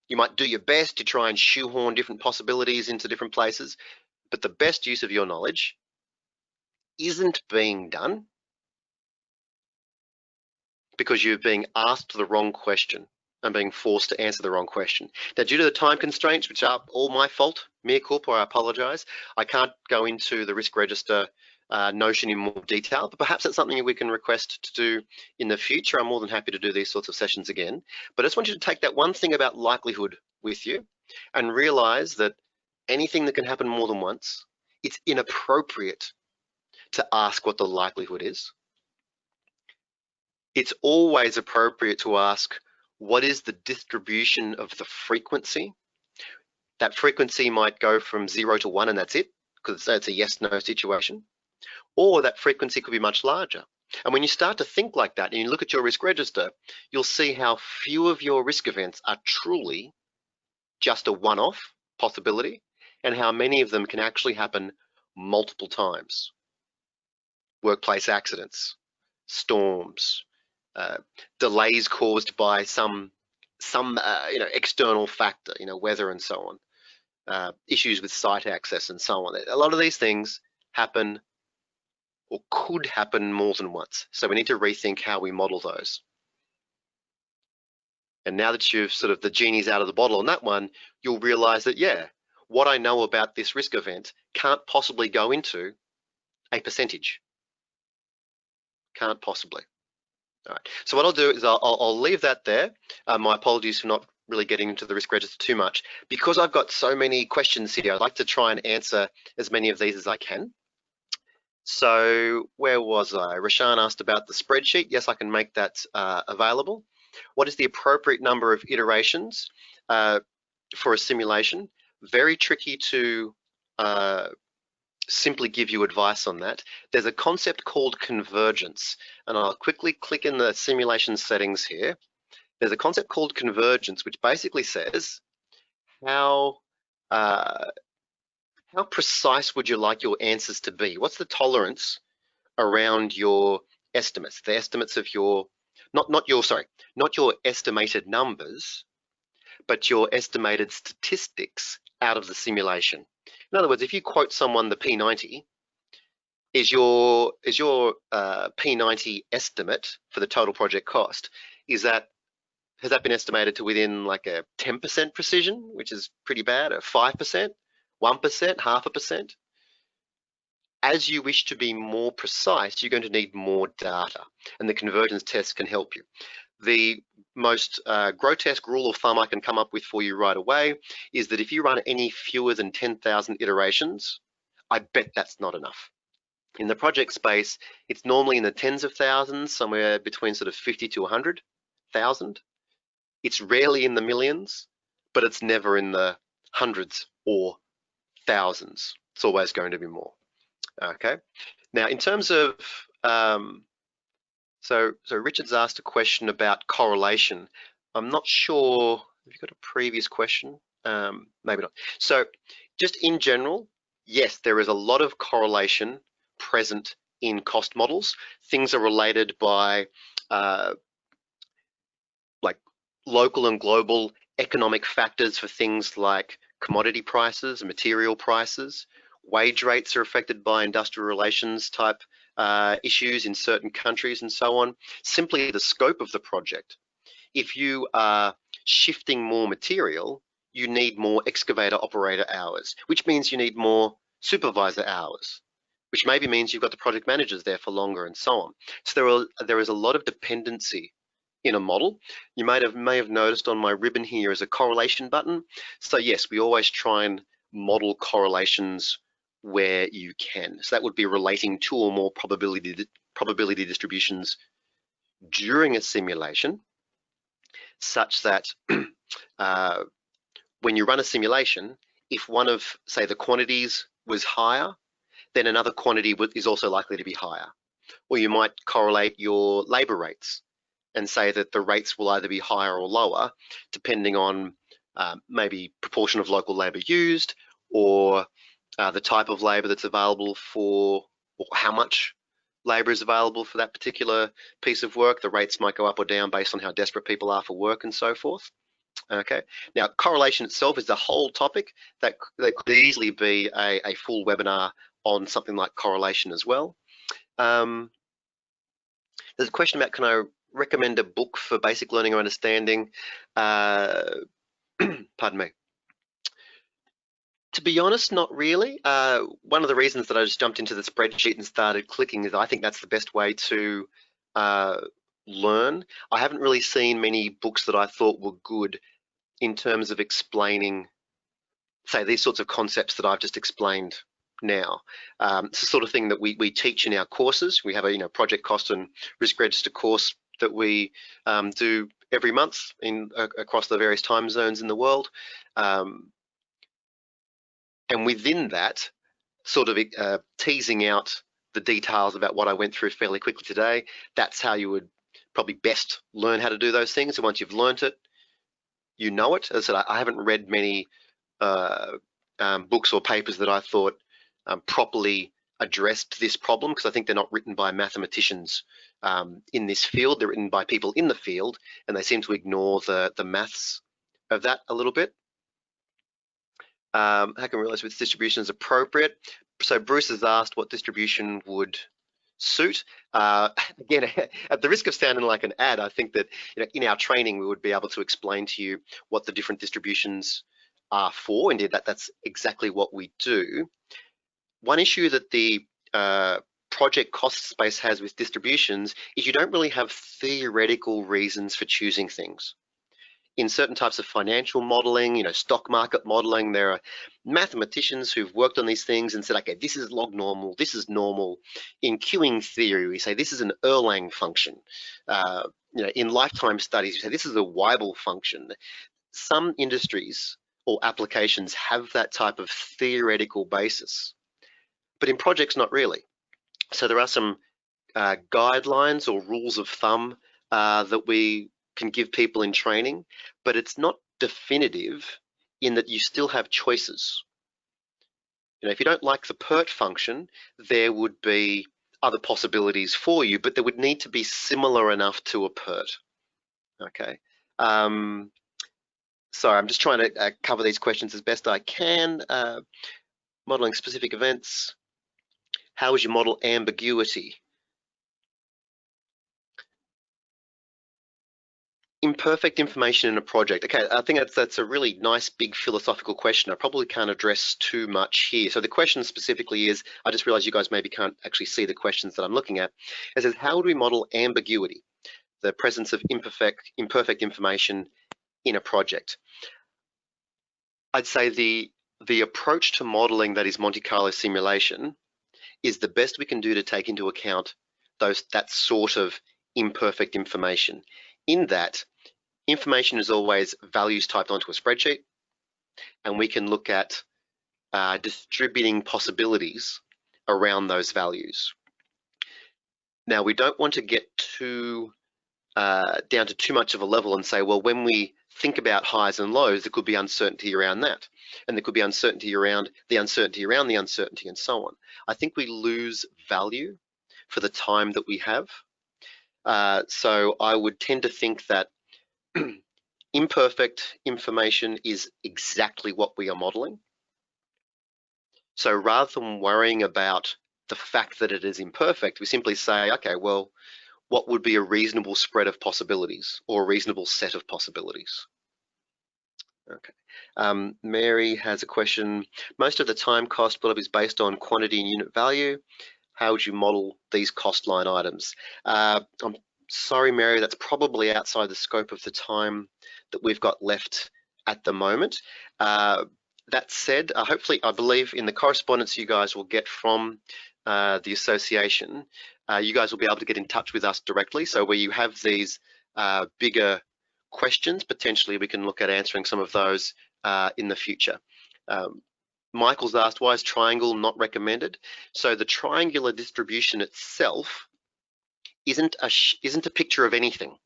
You might do your best to try and shoehorn different possibilities into different places, but the best use of your knowledge isn't being done because you're being asked the wrong question and being forced to answer the wrong question. Now, due to the time constraints, which are all my fault, mea culpa, I apologize, I can't go into the risk register notion in more detail, but perhaps that's something we can request to do in the future. I'm more than happy to do these sorts of sessions again. But I just want you to take that one thing about likelihood with you and realize that anything that can happen more than once, it's inappropriate to ask what the likelihood is. It's always appropriate to ask, what is the distribution of the frequency? That frequency might go from 0 to 1 and that's it, because it's a yes-no situation. Or that frequency could be much larger. And when you start to think like that and you look at your risk register, you'll see how few of your risk events are truly just a one-off possibility and how many of them can actually happen multiple times. Workplace accidents, storms, delays caused by some external factor, weather and so on, issues with site access and so on. A lot of these things happen or could happen more than once. So we need to rethink how we model those. And now that you've sort of, the genie's out of the bottle on that one, you'll realize that, yeah, what I know about this risk event can't possibly go into a percentage. Can't possibly. All right. So what I'll do is I'll leave that there. My apologies for not really getting into the risk register too much. Because I've got so many questions here, I'd like to try and answer as many of these as I can. So where was I? Rashan asked about the spreadsheet. Yes, I can make that available. What is the appropriate number of iterations for a simulation? Very tricky to simply give you advice on that. There's a concept called convergence, and I'll quickly click in the simulation settings here. There's a concept called convergence, which basically says how precise would you like your answers to be? What's the tolerance around your estimates? The estimates of your, not your estimated numbers, but your estimated statistics out of the simulation. In other words, if you quote someone the P90, is your P90 estimate for the total project cost, has that been estimated to within like a 10% precision, which is pretty bad, or 5%, 1%, 0.5%? As you wish to be more precise, you're going to need more data, and the convergence test can help you. The most grotesque rule of thumb I can come up with for you right away is that if you run any fewer than 10,000 iterations, I bet that's not enough. In the project space, it's normally in the tens of thousands, somewhere between sort of 50 to 100,000. It's rarely in the millions, but it's never in the hundreds or thousands. It's always going to be more. Okay. Now, in terms of so Richard's asked a question about correlation. I'm not sure. Have you got a previous question? Maybe not. So just in general, yes, there is a lot of correlation present in cost models. Things are related by like local and global economic factors for things like commodity prices, material prices. Wage rates are affected by industrial relations type issues in certain countries and so on. Simply the scope of the project. If you are shifting more material, you need more excavator operator hours, which means you need more supervisor hours, which maybe means you've got the project managers there for longer and so on. So there is a lot of dependency in a model. You may have noticed on my ribbon here is a correlation button. So yes, we always try and model correlations where you can. So that would be relating two or more probability distributions during a simulation, such that when you run a simulation, if one of, say, the quantities was higher, then another quantity is also likely to be higher. Or you might correlate your labor rates and say that the rates will either be higher or lower, depending on maybe proportion of local labour used, or the type of labour that's available for, or how much labour is available for that particular piece of work. The rates might go up or down based on how desperate people are for work and so forth. Okay. Now, correlation itself is a whole topic that could easily be a full webinar on something like correlation as well. There's a question about, can I recommend a book for basic learning or understanding? Pardon me. To be honest, not really. One of the reasons that I just jumped into the spreadsheet and started clicking is I think that's the best way to learn. I haven't really seen many books that I thought were good in terms of explaining, say, these sorts of concepts that I've just explained now. It's the sort of thing that we teach in our courses. We have a project cost and risk register course that we do every month across the various time zones in the world. And within that, sort of teasing out the details about what I went through fairly quickly today, that's how you would probably best learn how to do those things. And once you've learned it, you know it. As I said, I haven't read many books or papers that I thought properly addressed this problem, because I think they're not written by mathematicians in this field. They're written by people in the field, and they seem to ignore the maths of that a little bit. How can we realize which distribution is appropriate? So Bruce has asked what distribution would suit. Again, at the risk of sounding like an ad, I think that in our training we would be able to explain to you what the different distributions are for. Indeed, that's exactly what we do. One issue that the project cost space has with distributions is you don't really have theoretical reasons for choosing things. In certain types of financial modeling, stock market modeling, there are mathematicians who've worked on these things and said, okay, this is log normal, this is normal. In queuing theory, we say this is an Erlang function. In lifetime studies, we say this is a Weibull function. Some industries or applications have that type of theoretical basis, but in projects, not really. So there are some guidelines or rules of thumb that we can give people in training, but it's not definitive in that you still have choices. If you don't like the Pert function, there would be other possibilities for you, but they would need to be similar enough to a Pert. Okay. Sorry, I'm just trying to cover these questions as best I can. Modeling specific events. How would you model ambiguity? Imperfect information in a project. Okay, I think that's a really nice big philosophical question. I probably can't address too much here. So the question specifically is, I just realized you guys maybe can't actually see the questions that I'm looking at. It says, how would we model ambiguity, the presence of imperfect information in a project? I'd say the approach to modeling that is Monte Carlo simulation is the best we can do to take into account that sort of imperfect information. In that, information is always values typed onto a spreadsheet, and we can look at distributing possibilities around those values. Now, we don't want to get too down to too much of a level and say, well, when we think about highs and lows, there could be uncertainty around that, and there could be uncertainty around the uncertainty around the uncertainty, and so on. I think we lose value for the time that we have. So I would tend to think that imperfect information is exactly what we are modeling. So rather than worrying about the fact that it is imperfect, we simply say, okay, well, what would be a reasonable spread of possibilities or a reasonable set of possibilities? Okay. Mary has a question. Most of the time cost build-up is based on quantity and unit value. How would you model these cost line items? I'm sorry, Mary, that's probably outside the scope of the time that we've got left at the moment. That said, hopefully, I believe in the correspondence you guys will get from the association, you guys will be able to get in touch with us directly. So where you have these bigger questions, potentially we can look at answering some of those in the future. Michael's asked, why is triangle not recommended? So the triangular distribution itself isn't a picture of anything.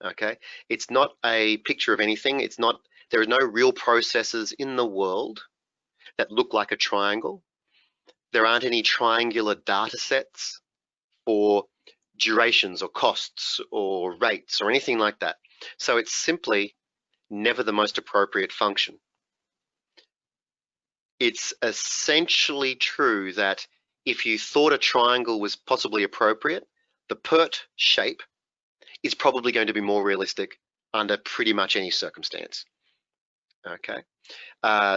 Okay, it's not a picture of anything. It's not There are no real processes in the world that look like a triangle. There aren't any triangular data sets for durations or costs or rates or anything like that. So it's simply never the most appropriate function. It's essentially true that if you thought a triangle was possibly appropriate, the Pert shape is probably going to be more realistic under pretty much any circumstance. Okay,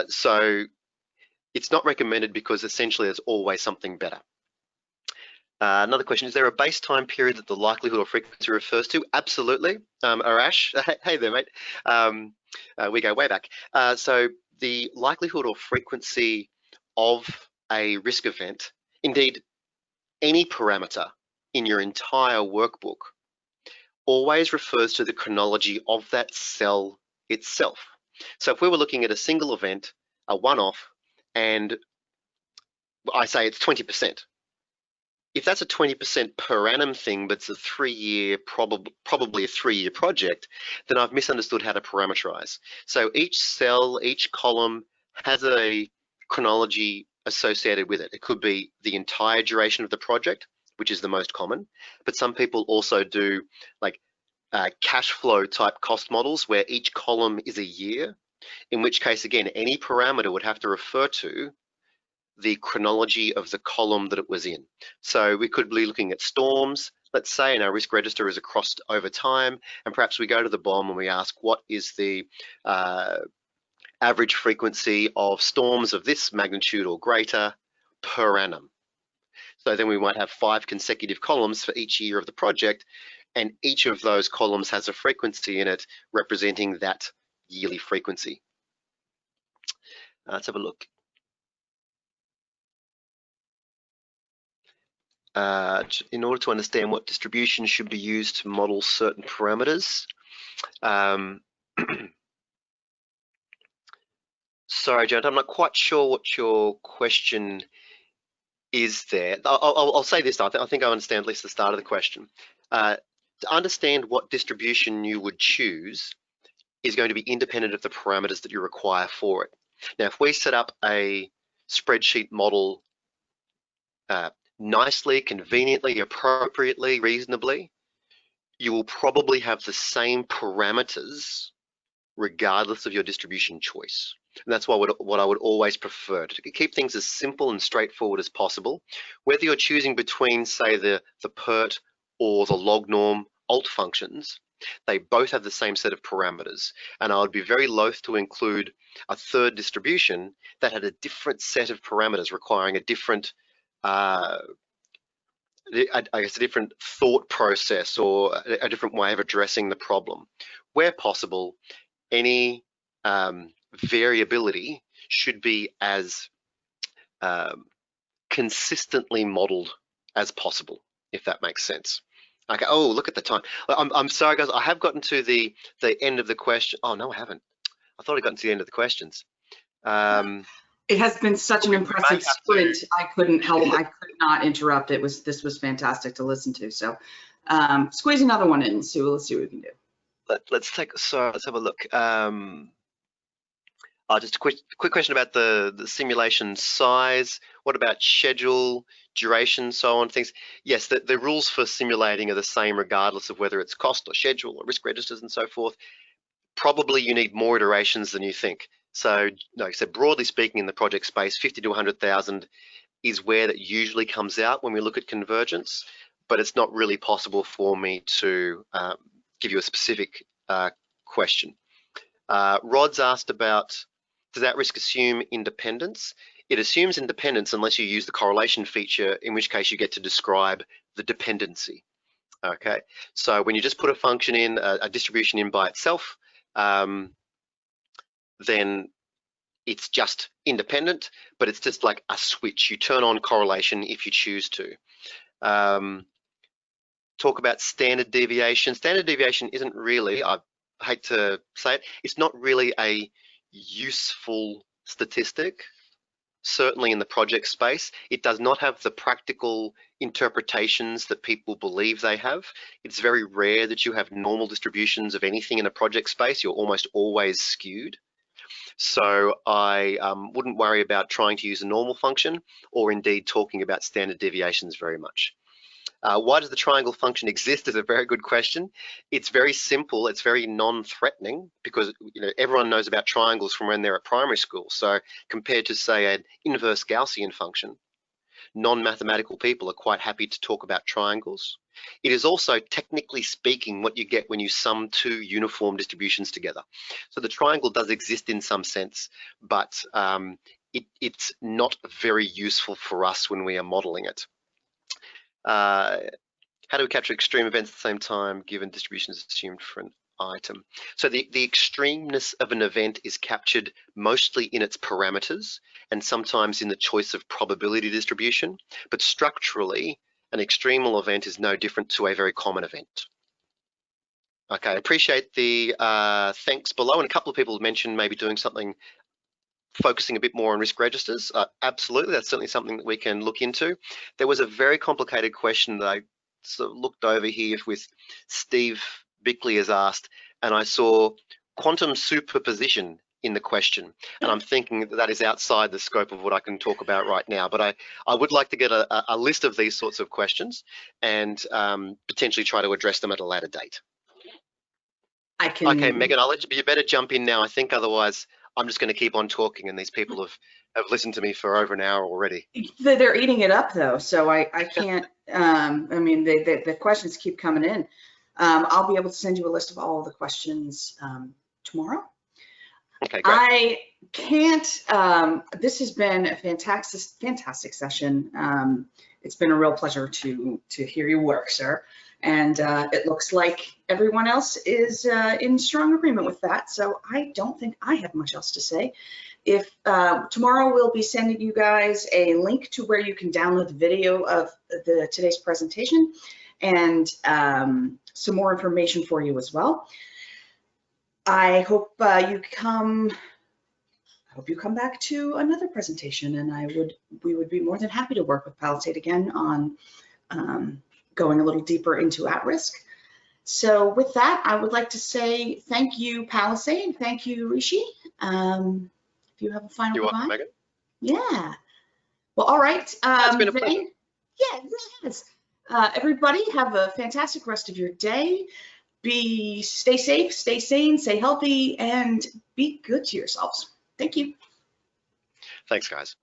so it's not recommended because essentially there's always something better. Another question, is there a base time period that the likelihood or frequency refers to? Absolutely. Arash, hey there, mate. We go way back. So the likelihood or frequency of a risk event, indeed any parameter in your entire workbook, always refers to the chronology of that cell itself. So if we were looking at a single event, a one-off, and I say it's 20%, if that's a 20% per annum thing, but it's a 3-year, probably a 3-year project, then I've misunderstood how to parameterize. So each cell, each column has a chronology associated with it. It could be the entire duration of the project, which is the most common, but some people also do like cash flow type cost models where each column is a year, in which case, again, any parameter would have to refer to the chronology of the column that it was in. So we could be looking at storms, let's say, and our risk register is across over time, and perhaps we go to the BOM and we ask what is the average frequency of storms of this magnitude or greater per annum. So then we might have 5 consecutive columns for each year of the project, and each of those columns has a frequency in it representing that yearly frequency. Let's have a look. In order to understand what distribution should be used to model certain parameters. Sorry, Janet, I'm not quite sure what your question is there. I'll say this, I think I understand at least the start of the question. To understand what distribution you would choose is going to be independent of the parameters that you require for it. Now, if we set up a spreadsheet model nicely, conveniently, appropriately, reasonably, you will probably have the same parameters regardless of your distribution choice. And that's what I would always prefer, to keep things as simple and straightforward as possible. Whether you're choosing between, say, the Pert or the log norm alt functions, they both have the same set of parameters. And I would be very loath to include a third distribution that had a different set of parameters requiring a different I guess a different thought process or a different way of addressing the problem. Where possible, any variability should be as consistently modeled as possible, if that makes sense. Okay, oh, look at the time. I'm sorry, guys, I have gotten to the end of the question. Oh, no, I haven't. I thought I got to the end of the questions. It has been such an impressive sprint. I couldn't help. I could not interrupt. This was fantastic to listen to. So squeeze another one in. Let's see what we can do. Let's have a look. Just a quick question about the simulation size. What about schedule, duration, so on, things? Yes, the rules for simulating are the same regardless of whether it's cost or schedule or risk registers and so forth. Probably you need more iterations than you think. So, like I said, broadly speaking, in the project space, 50 to 100,000 is where that usually comes out when we look at convergence, but it's not really possible for me to give you a specific question. Rod's asked about, does that risk assume independence? It assumes independence unless you use the correlation feature, in which case you get to describe the dependency. Okay, so when you just put a function in, a distribution in by itself, then it's just independent, but it's just like a switch. You turn on correlation if you choose to. Talk about standard deviation. Standard deviation isn't really, I hate to say it, it's not really a useful statistic. certainly in the project space. It does not have the practical interpretations that people believe they have. It's very rare that you have normal distributions of anything in a project space. You're almost always skewed. So I wouldn't worry about trying to use a normal function or indeed talking about standard deviations very much. Why does the triangle function exist is a very good question. It's very simple. It's very non-threatening because everyone knows about triangles from when they're at primary school. So compared to, say, an inverse Gaussian function, non-mathematical people are quite happy to talk about triangles. It is also, technically speaking, what you get when you sum two uniform distributions together. So the triangle does exist in some sense, but it's not very useful for us when we are modeling it. How do we capture extreme events at the same time given distributions assumed for an item? So the extremeness of an event is captured mostly in its parameters and sometimes in the choice of probability distribution, but structurally an extremal event is no different to a very common event. Okay, I appreciate the thanks below, and a couple of people have mentioned maybe doing something focusing a bit more on risk registers. Absolutely, that's certainly something that we can look into. There was a very complicated question that I sort of looked over here with Steve Bickley has asked, and I saw quantum superposition in the question, and I'm thinking that that is outside the scope of what I can talk about right now, but I would like to get a list of these sorts of questions and potentially try to address them at a later date. Okay, Megan, you better jump in now, I think, otherwise I'm just going to keep on talking, and these people have listened to me for over an hour already. They're eating it up though, so I can't. I mean, the questions keep coming in. I'll be able to send you a list of all of the questions tomorrow. Okay, great. I can't. This has been a fantastic session. It's been a real pleasure to hear your work, sir. And it looks like everyone else is in strong agreement with that. So I don't think I have much else to say. If tomorrow we'll be sending you guys a link to where you can download the video of today's presentation and some more information for you as well. I hope you come back to another presentation, and we would be more than happy to work with Palisade again on going a little deeper into at-risk. So with that, I would like to say thank you, Palisade. Thank you, Rishi. If you have a final You're welcome, Megan. Yeah. Well, all right. It's been a pleasure. Yeah, it has. Everybody have a fantastic rest of your day. Stay safe, stay sane, stay healthy, and be good to yourselves. Thank you. Thanks, guys.